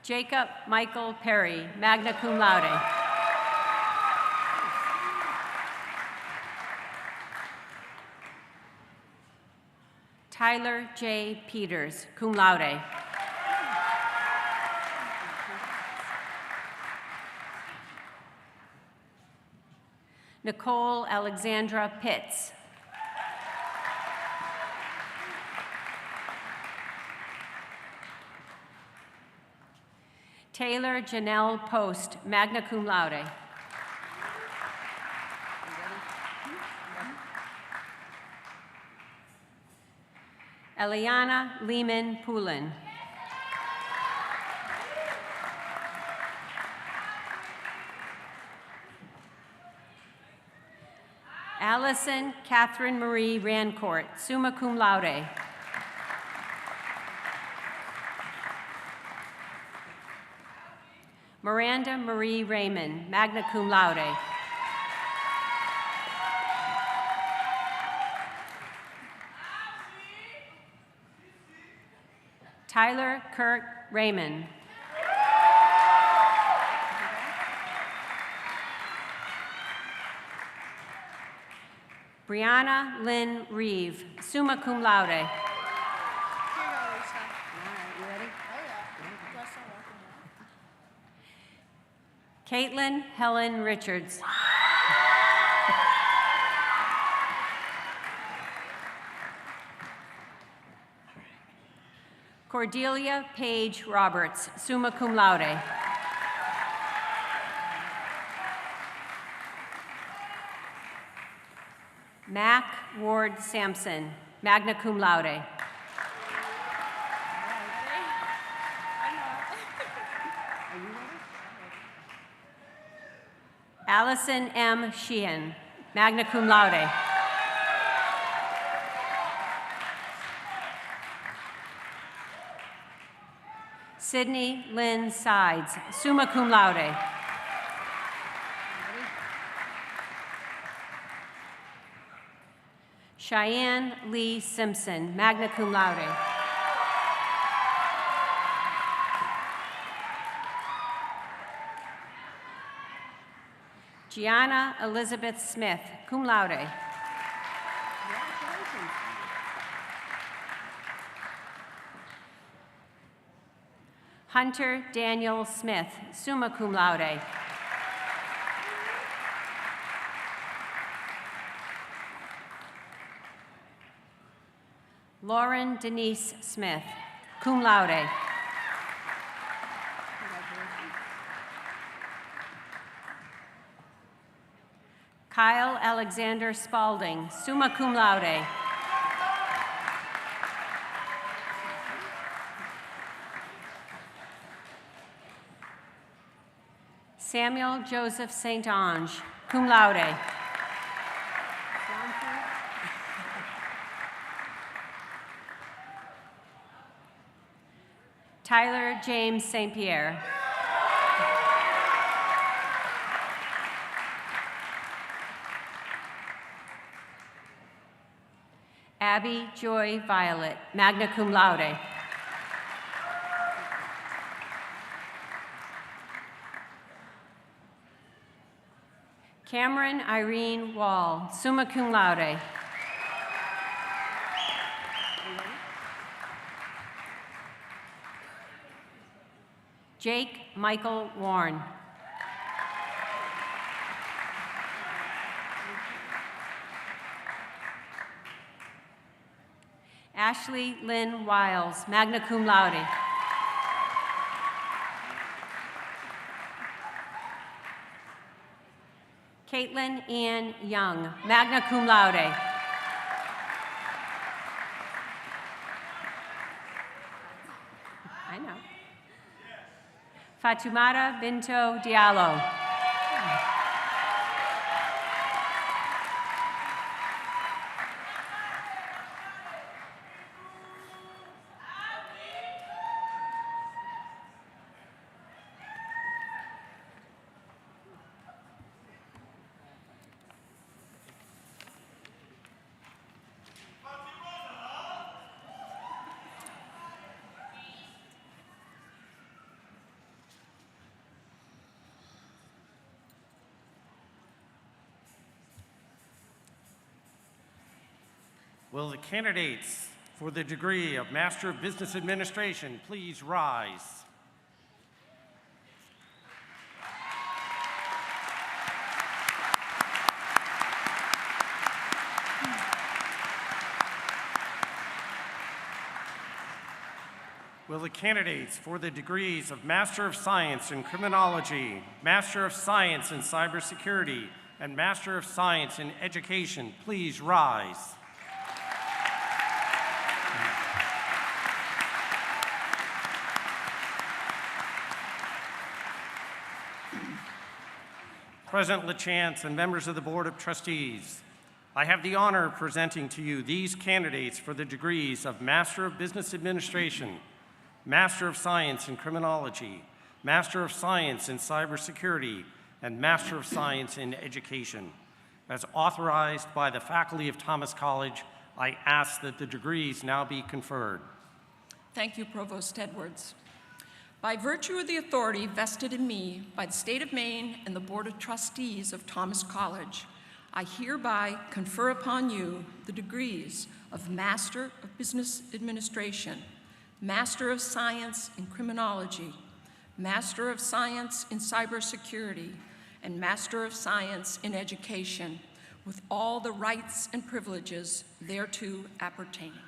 Jacob Michael Perry, magna cum laude. Tyler J. Peters, cum laude. Nicole Alexandra Pitts. Taylor Janelle Post, magna cum laude. Eliana Lehman Poulin. Allison Catherine Marie Rancourt, summa cum laude. Miranda Marie Raymond, magna cum laude. Tyler Kirk Raymond. Brianna Lynn Reeve, summa cum laude. Caitlin Helen Richards. Cordelia Page Roberts, summa cum laude. Mac Ward Sampson, magna cum laude. Allison M. Sheehan, magna cum laude. Sydney Lynn Sides, summa cum laude. Cheyenne Lee Simpson, magna cum laude. Gianna Elizabeth Smith, cum laude. Hunter Daniel Smith, summa cum laude. Lauren Denise Smith, cum laude. Kyle Alexander Spalding, summa cum laude. Samuel Joseph St. Ange, cum laude. Tyler James St. Pierre. Abby Joy Violet, magna cum laude. Cameron Irene Wall, summa cum laude. Jake Michael Warren. Ashley Lynn Wiles, magna cum laude. Caitlin Ann Young, magna cum laude. I know. Fatumata Binto Diallo. Will the candidates for the degree of Master of Business Administration please rise? Will the candidates for the degrees of Master of Science in Criminology, Master of Science in Cybersecurity, and Master of Science in Education please rise? President LaChance and members of the Board of Trustees, I have the honor of presenting to you these candidates for the degrees of Master of Business Administration, Master of Science in Criminology, Master of Science in Cybersecurity, and Master of Science in Education. As authorized by the faculty of Thomas College, I ask that the degrees now be conferred. Thank you, Provost Edwards. By virtue of the authority vested in me by the State of Maine and the Board of Trustees of Thomas College, I hereby confer upon you the degrees of Master of Business Administration, Master of Science in Criminology, Master of Science in Cybersecurity, and Master of Science in Education, with all the rights and privileges thereto appertaining.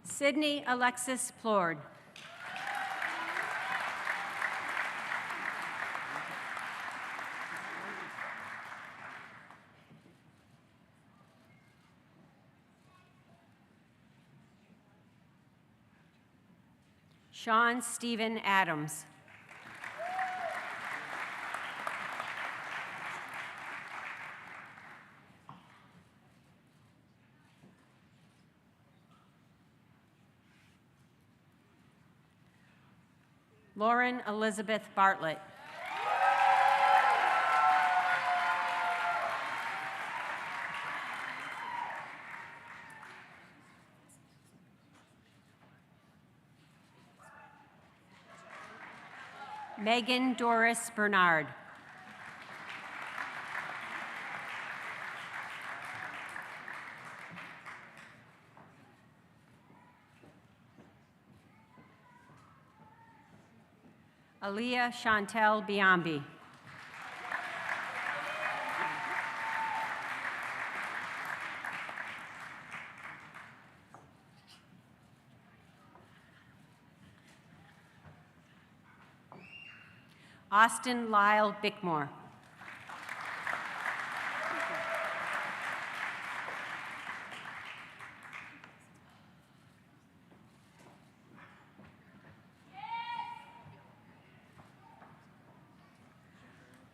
Sydney Alexis Plord. Sean Stephen Adams. Lauren Elizabeth Bartlett. Megan Doris Bernard. Aaliyah Chantel Biambi. Austin Lyle Bickmore.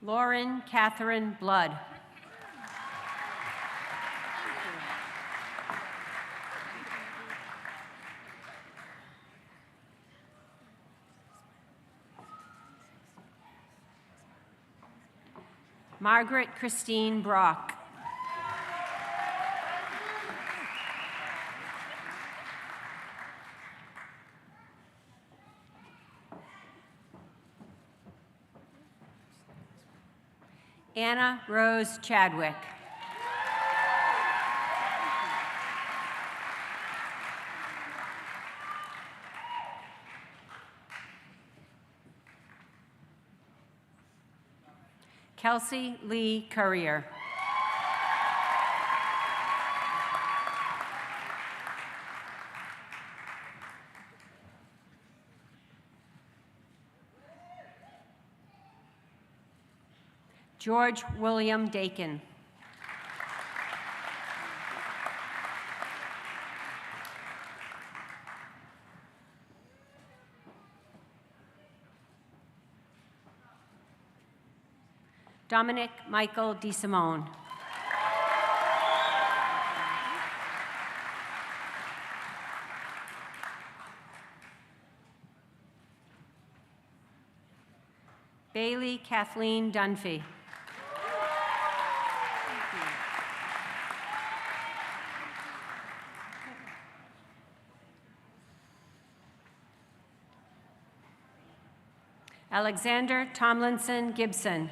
Lauren Catherine Blood. Margaret Christine Brock. Anna Rose Chadwick. Kelsey Lee Currier. George William Dakin. Dominic Michael DeSimone. Bailey Kathleen Dunphy. Alexander Tomlinson Gibson.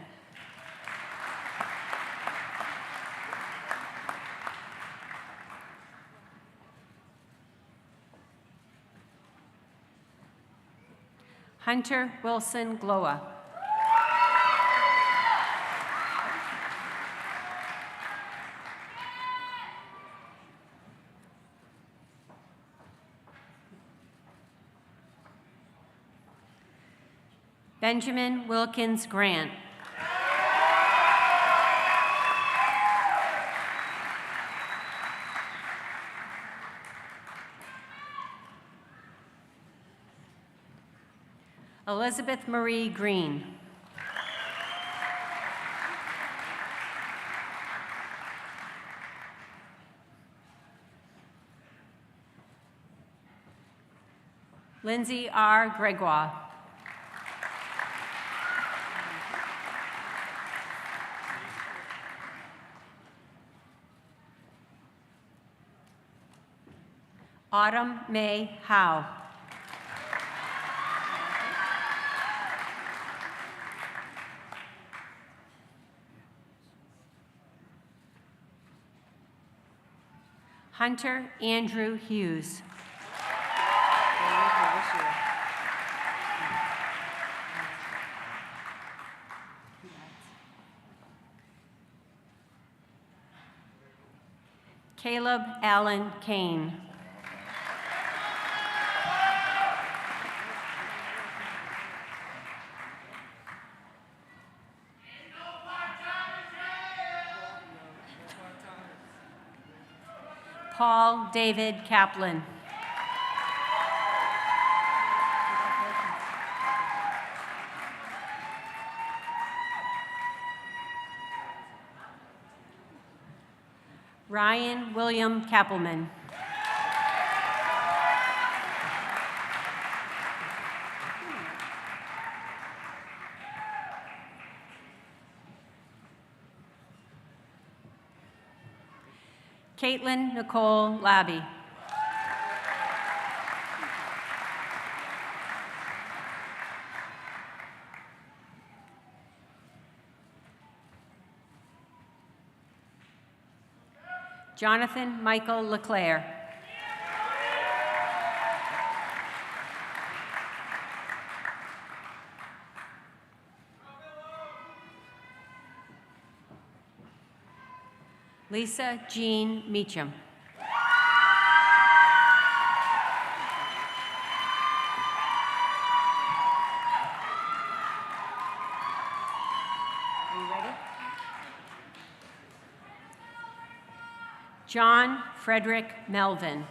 Hunter Wilson Gloa. Benjamin Wilkins Grant. Elizabeth Marie Green. Lindsay R. Gregoire. Autumn May Howe. Hunter Andrew Hughes. Caleb Allen Kane. Paul David Kaplan. Ryan William Kappelman. Caitlin Nicole Labby. Jonathan Michael Leclerc. Lisa Jean Meacham. Are you ready? John Frederick Melvin.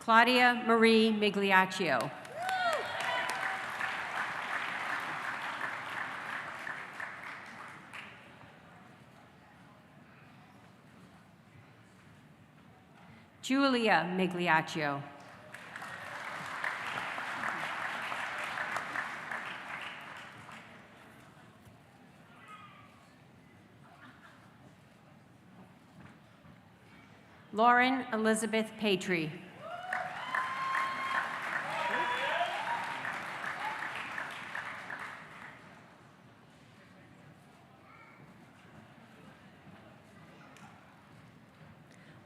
Claudia Marie Migliaccio. Julia Migliaccio. Lauren Elizabeth Patry.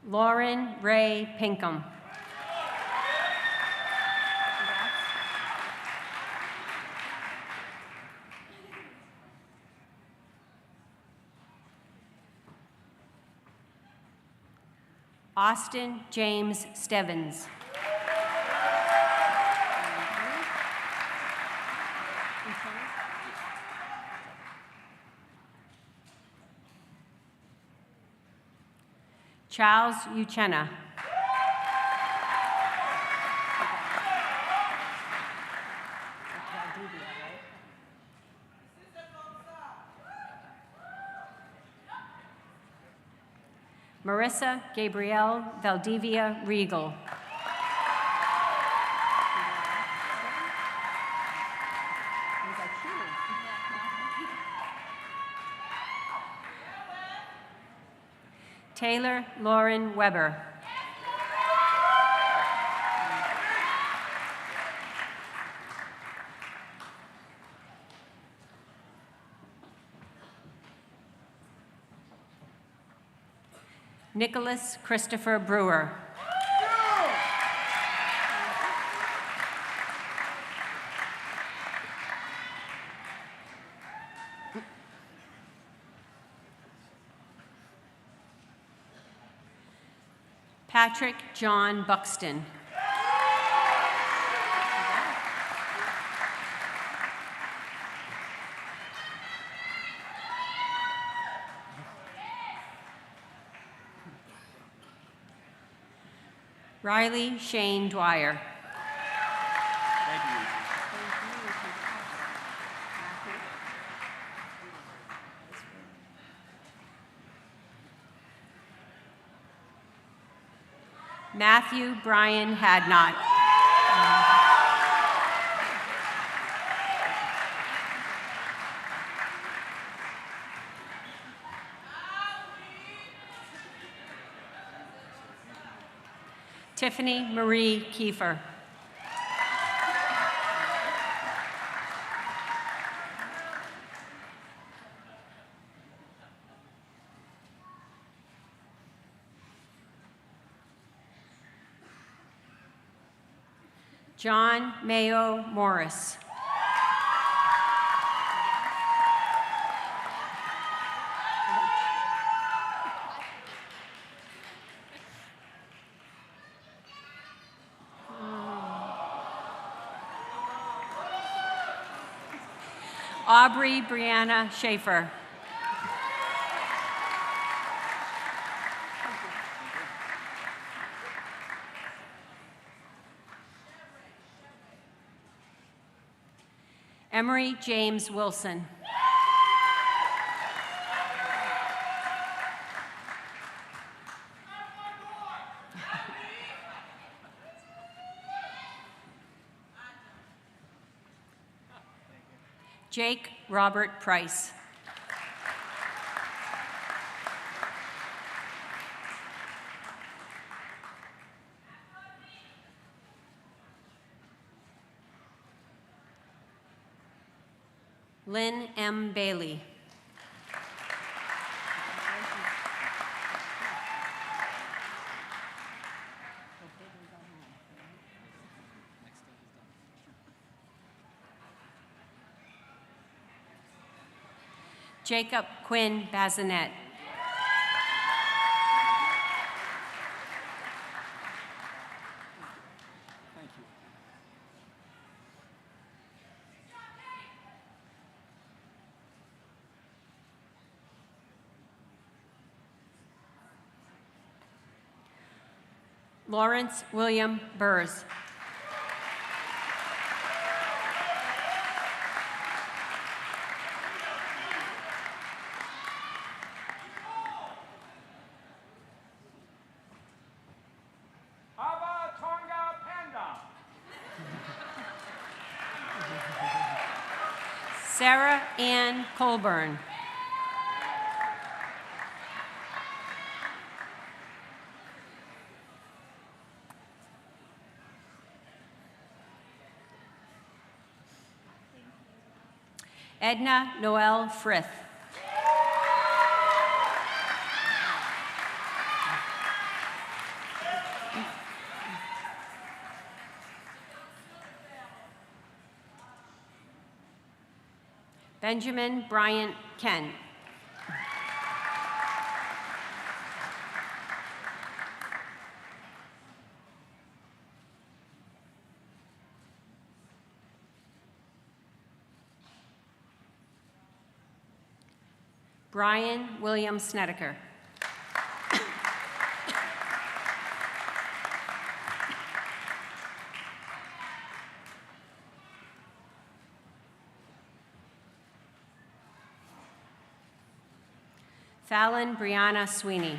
Lauren Ray Pinkham. Austin James Stevens. Charles Uchenna. Marissa Gabrielle Valdivia Regal. Taylor Lauren Weber. Nicholas Christopher Brewer. Patrick John Buxton. Riley Shane Dwyer. Matthew Brian Hadnot. Tiffany Marie Kiefer. John Mayo Morris. Aubrey Brianna Schaefer. Emery James Wilson. Jake Robert Price. Lynn M. Bailey. Jacob Quinn Bazinet. Lawrence William Burrs. Sarah Ann Colburn. Edna Noel Frith. Benjamin Bryant Kent. Brian William Snedeker. Fallon Brianna Sweeney.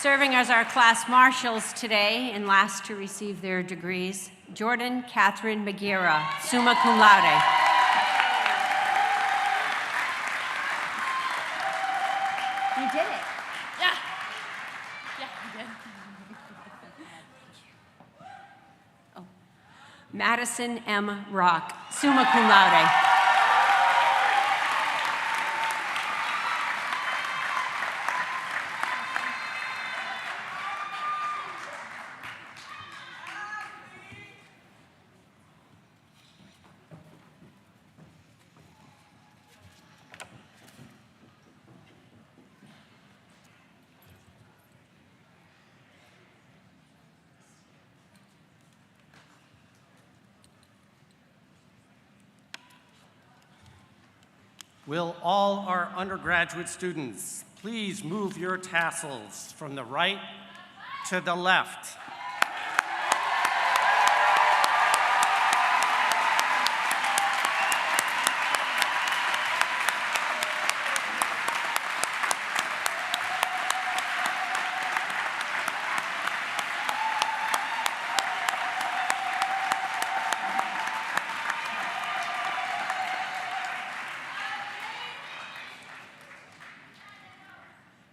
Serving as our class marshals today and last to receive their degrees, Jordan Catherine Magira, summa cum laude. You did it. Yeah. Yeah, you did. Oh. Madison M. Rock, summa cum laude. Will all our undergraduate students please move your tassels from the right to the left?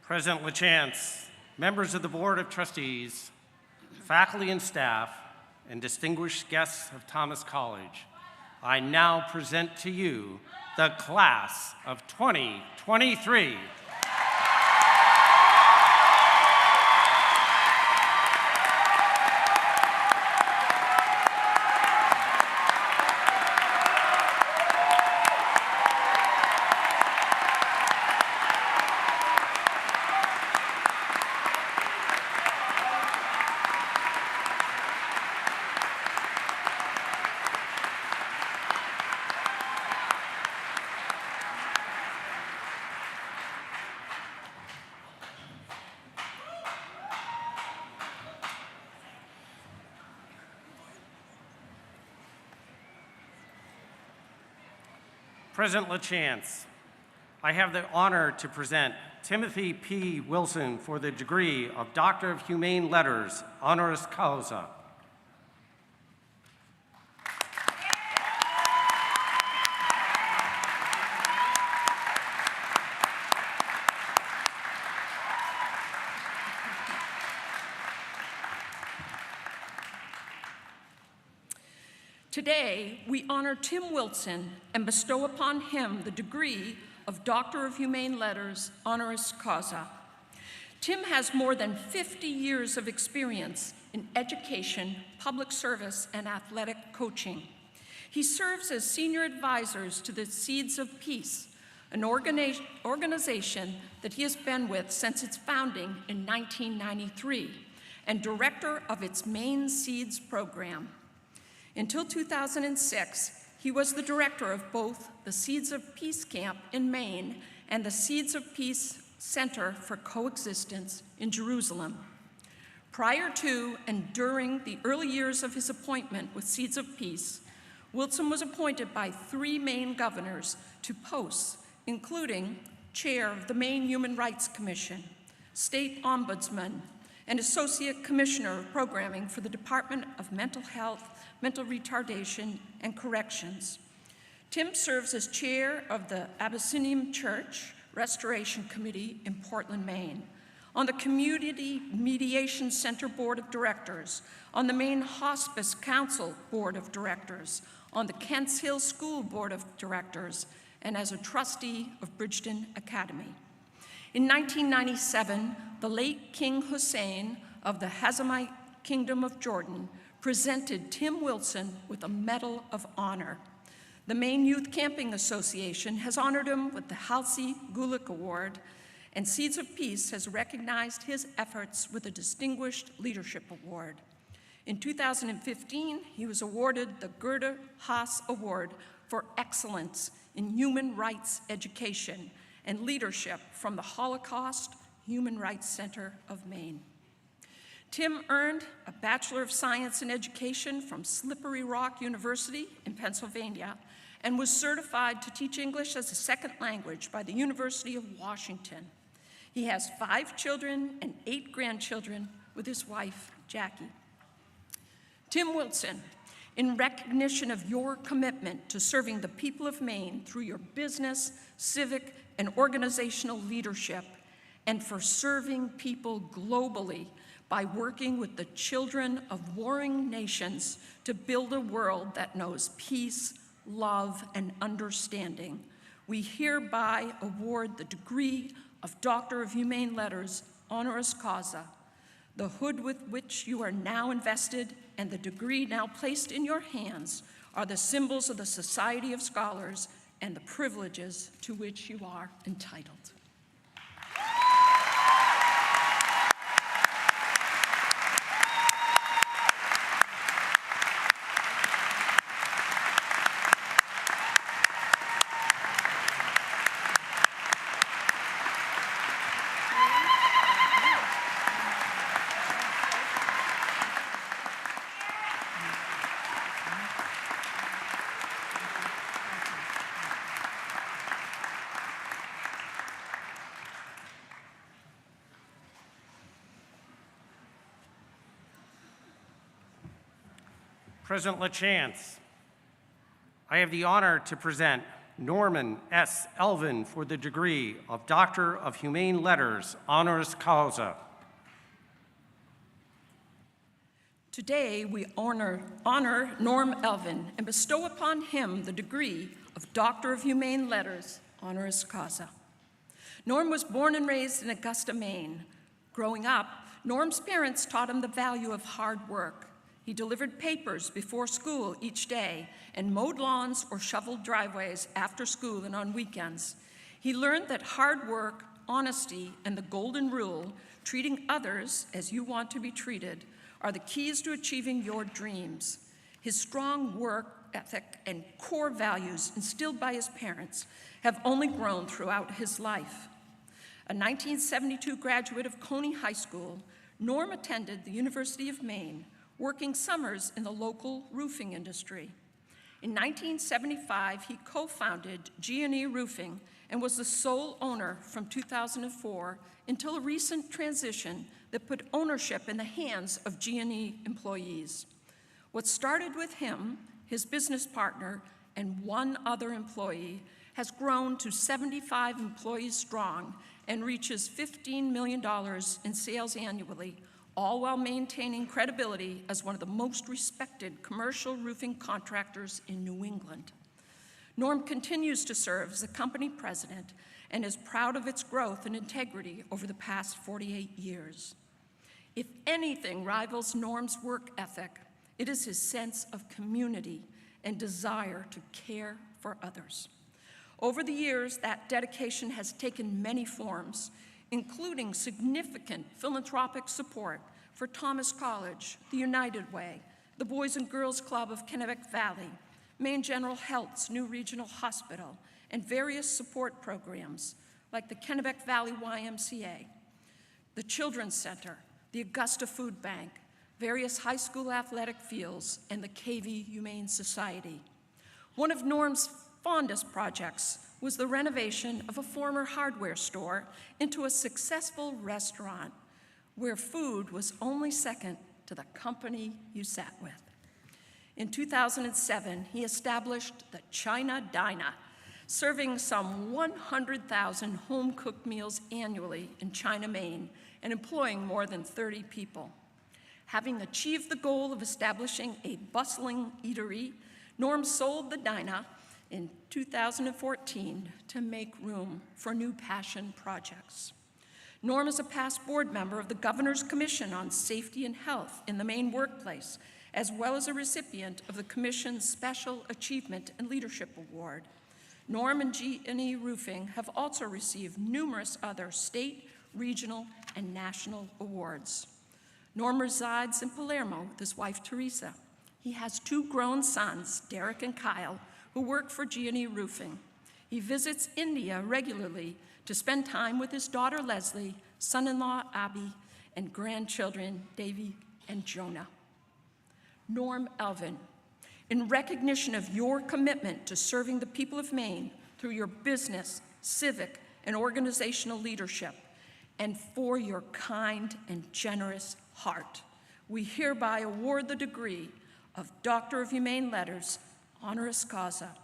President LaChance, members of the Board of Trustees, faculty and staff, and distinguished guests of Thomas College, I now present to you the class of 2023. President LaChance, I have the honor to present Timothy P. Wilson for the degree of Doctor of Humane Letters, honoris causa. Today, we honor Tim Wilson and bestow upon him the degree of Doctor of Humane Letters, honoris causa. Tim has more than 50 years of experience in education, public service, and athletic coaching. He serves as senior advisors to the Seeds of Peace, an organization that he has been with since its founding in 1993, and director of its Maine Seeds program. Until 2006, he was the director of both the Seeds of Peace Camp in Maine and the Seeds of Peace Center for Coexistence in Jerusalem. Prior to and during the early years of his appointment with Seeds of Peace, Wilson was appointed by 3 Maine governors to posts, including chair of the Maine Human Rights Commission, state ombudsman, and associate commissioner of programming for the Department of Mental Health, Mental Retardation, and Corrections. Tim serves as chair of the Abyssinian Church Restoration Committee in Portland, Maine, on the Community Mediation Center Board of Directors, on the Maine Hospice Council Board of Directors, on the Kents Hill School Board of Directors, and as a trustee of Bridgeton Academy. In 1997, the late King Hussein of the Hashemite Kingdom of Jordan presented Tim Wilson with a Medal of Honor. The Maine Youth Camping Association has honored him with the Halsey Gulick Award, and Seeds of Peace has recognized his efforts with a Distinguished Leadership Award. In 2015, he was awarded the Gerda Haas Award for Excellence in Human Rights Education and Leadership from the Holocaust Human Rights Center of Maine. Tim earned a Bachelor of Science in Education from Slippery Rock University in Pennsylvania and was certified to teach English as a second language by the University of Washington. He has 5 children and 8 grandchildren with his wife, Jackie. Tim Wilson, in recognition of your commitment to serving the people of Maine through your business, civic, and organizational leadership, and for serving people globally by working with the children of warring nations to build a world that knows peace, love, and understanding, we hereby award the degree of Doctor of Humane Letters, honoris causa. The hood with which you are now invested and the degree now placed in your hands are the symbols of the Society of Scholars and the privileges to which you are entitled. President LaChance, I have the honor to present Norman S. Elvin for the degree of Doctor of Humane Letters, honoris causa. Today, we honor Norm Elvin and bestow upon him the degree of Doctor of Humane Letters, honoris causa. Norm was born and raised in Augusta, Maine. Growing up, Norm's parents taught him the value of hard work. He delivered papers before school each day and mowed lawns or shoveled driveways after school and on weekends. He learned that hard work, honesty, and the golden rule, treating others as you want to be treated, are the keys to achieving your dreams. His strong work ethic and core values instilled by his parents have only grown throughout his life. A 1972 graduate of Coney High School, Norm attended the University of Maine, working summers in the local roofing industry. In 1975, he co-founded G&E Roofing and was the sole owner from 2004 until a recent transition that put ownership in the hands of G&E employees. What started with him, his business partner, and one other employee has grown to 75 employees strong and reaches $15 million in sales annually, all while maintaining credibility as one of the most respected commercial roofing contractors in New England. Norm continues to serve as the company president and is proud of its growth and integrity over the past 48 years. If anything rivals Norm's work ethic, it is his sense of community and desire to care for others. Over the years, that dedication has taken many forms, including significant philanthropic support for Thomas College, the United Way, the Boys and Girls Club of Kennebec Valley, Maine General Health's new regional hospital, and various support programs like the Kennebec Valley YMCA, the Children's Center, the Augusta Food Bank, various high school athletic fields, and the KV Humane Society. One of Norm's fondest projects was the renovation of a former hardware store into a successful restaurant where food was only second to the company you sat with. In 2007, he established the China Diner, serving some 100,000 home-cooked meals annually in China, Maine, and employing more than 30 people. Having achieved the goal of establishing a bustling eatery, Norm sold the diner in 2014 to make room for new passion projects. Norm is a past board member of the Governor's Commission on Safety and Health in the Maine workplace, as well as a recipient of the Commission's Special Achievement and Leadership Award. Norm and G&E Roofing have also received numerous other state, regional, and national awards. Norm resides in Palermo with his wife, Teresa. He has 2 grown sons, Derek and Kyle, who work for G&E Roofing. He visits India regularly to spend time with his daughter, Leslie, son-in-law, Abby, and grandchildren, Davy and Jonah. Norm Elvin, in recognition of your commitment to serving the people of Maine through your business, civic, and organizational leadership, and for your kind and generous heart. We hereby award the degree of Doctor of Humane Letters, honoris causa.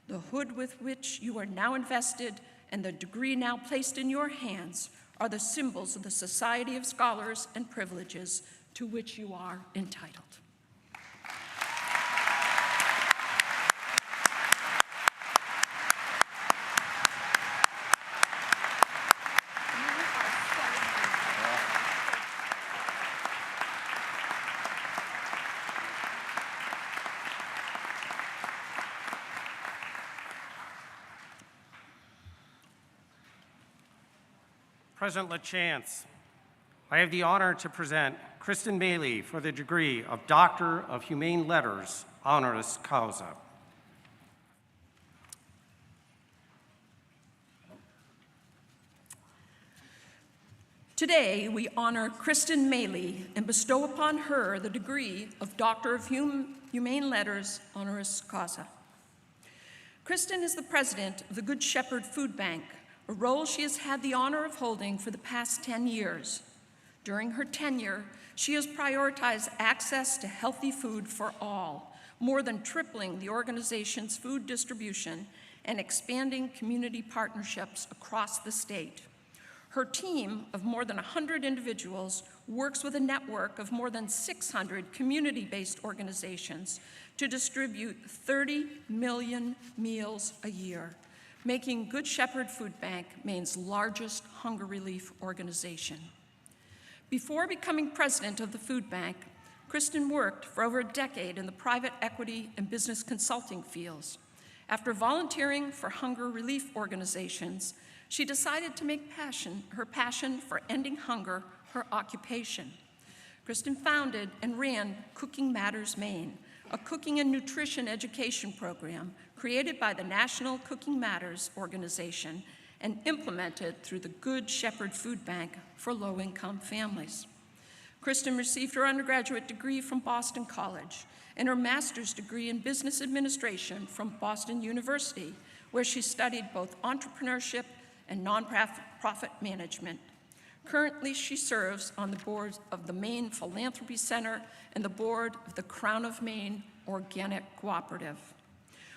The hood with which you are now invested and the degree now placed in your hands are the symbols of the Society of Scholars and Privileges to which you are entitled. President LaChance, I have the honor to present Kristen Bailey for the degree of Doctor of Humane Letters, honoris causa. Today, we honor Kristen Bailey and bestow upon her the degree of Doctor of Humane Letters, honoris causa. Kristen is the president of the Good Shepherd Food Bank, a role she has had the honor of holding for the past 10 years. During her tenure, she has prioritized access to healthy food for all, more than tripling the organization's food distribution and expanding community partnerships across the state. Her team of more than 100 individuals works with a network of more than 600 community-based organizations to distribute 30 million meals a year, making Good Shepherd Food Bank Maine's largest hunger relief organization. Before becoming president of the food bank, Kristen worked for over a decade in the private equity and business consulting fields. After volunteering for hunger relief organizations, she decided to make her passion for ending hunger her occupation. Kristen founded and ran Cooking Matters Maine, a cooking and nutrition education program created by the National Cooking Matters organization and implemented through the Good Shepherd Food Bank for low-income families. Kristen received her undergraduate degree from Boston College and her master's degree in business administration from Boston University, where she studied both entrepreneurship and nonprofit management. Currently, she serves on the boards of the Maine Philanthropy Center and the board of the Crown of Maine Organic Cooperative.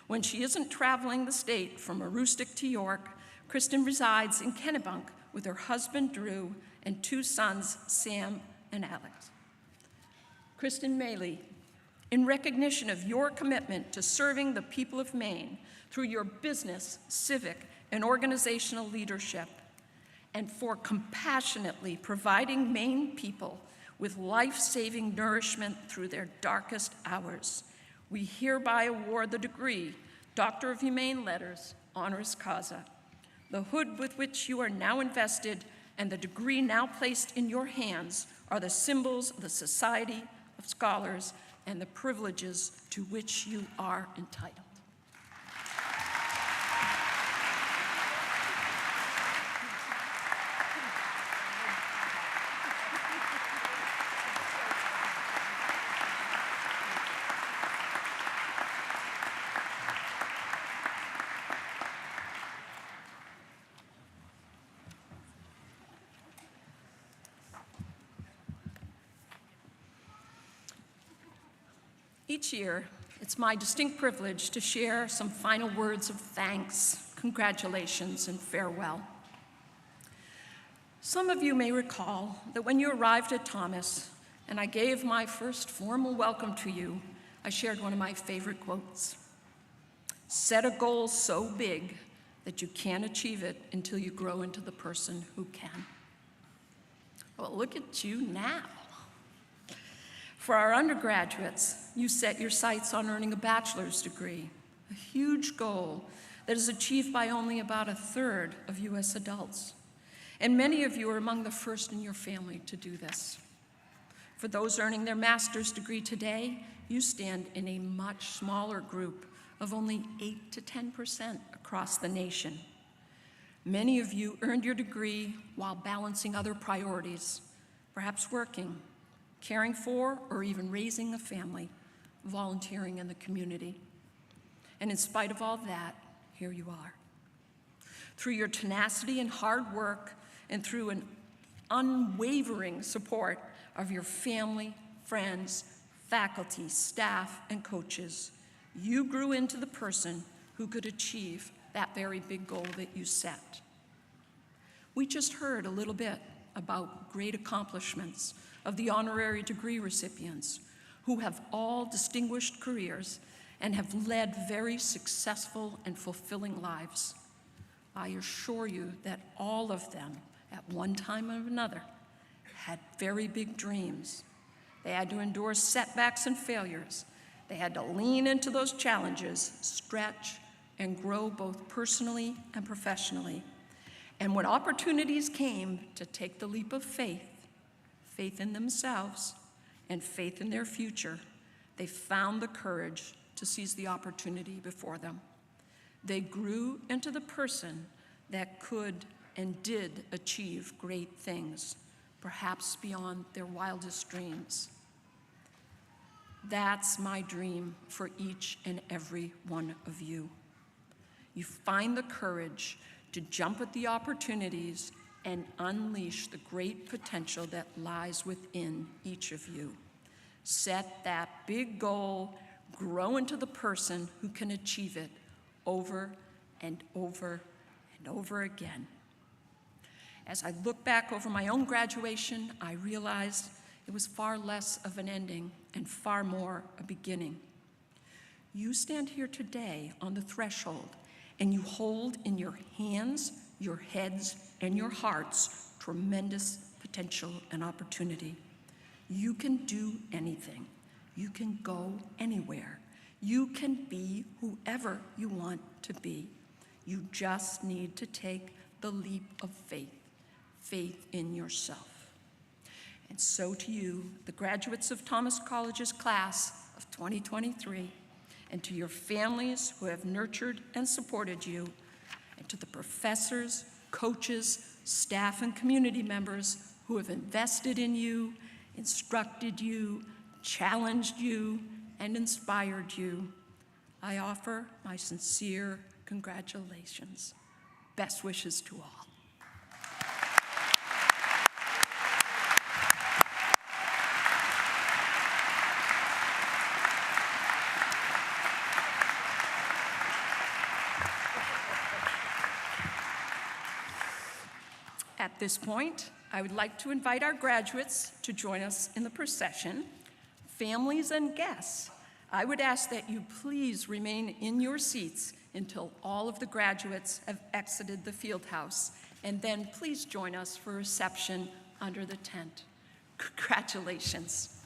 When she isn't traveling the state from Aroostook to York, Kristen resides in Kennebunk with her husband, Drew, and two sons, Sam and Alex. Kristen Bailey, in recognition of your commitment to serving the people of Maine through your business, civic, and organizational leadership, and for compassionately providing Maine people with life-saving nourishment through their darkest hours, we hereby award the degree Doctor of Humane Letters, honoris causa. The hood with which you are now invested and the degree now placed in your hands are the symbols of the Society of Scholars and the privileges to which you are entitled. Each year, it's my distinct privilege to share some final words of thanks, congratulations, and farewell. Some of you may recall that when you arrived at Thomas and I gave my first formal welcome to you, I shared one of my favorite quotes. Set a goal so big that you can't achieve it until you grow into the person who can. Well, look at you now. For our undergraduates, you set your sights on earning a bachelor's degree, a huge goal that is achieved by only about a third of U.S. adults. And many of you are among the first in your family to do this. For those earning their master's degree today, you stand in a much smaller group of only 8 to 10% across the nation. Many of you earned your degree while balancing other priorities, perhaps working, caring for, or even raising a family, volunteering in the community. And in spite of all that, here you are. Through your tenacity and hard work, and through an unwavering support of your family, friends, faculty, staff, and coaches, you grew into the person who could achieve that very big goal that you set. We just heard a little bit about great accomplishments of the honorary degree recipients who have all distinguished careers and have led very successful and fulfilling lives. I assure you that all of them, at one time or another, had very big dreams. They had to endure setbacks and failures. They had to lean into those challenges, stretch, and grow both personally and professionally. And when opportunities came to take the leap of faith, faith in themselves and faith in their future, they found the courage to seize the opportunity before them. They grew into the person that could and did achieve great things, perhaps beyond their wildest dreams. That's my dream for each and every one of you. You find the courage to jump at the opportunities and unleash the great potential that lies within each of you. Set that big goal, grow into the person who can achieve it over and over and over again. As I look back over my own graduation, I realized it was far less of an ending and far more a beginning. You stand here today on the threshold, and you hold in your hands, your heads, and your hearts tremendous potential and opportunity. You can do anything. You can go anywhere. You can be whoever you want to be. You just need to take the leap of faith, faith in yourself. And so to you, the graduates of Thomas College's class of 2023, and to your families who have nurtured and supported you, and to the professors, coaches, staff, and community members who have invested in you, instructed you, challenged you, and inspired you, I offer my sincere congratulations. Best wishes to all. At this point, I would like to invite our graduates to join us in the procession. Families and guests, I would ask that you please remain in your seats until all of the graduates have exited the field house, and then please join us for a reception under the tent. Congratulations.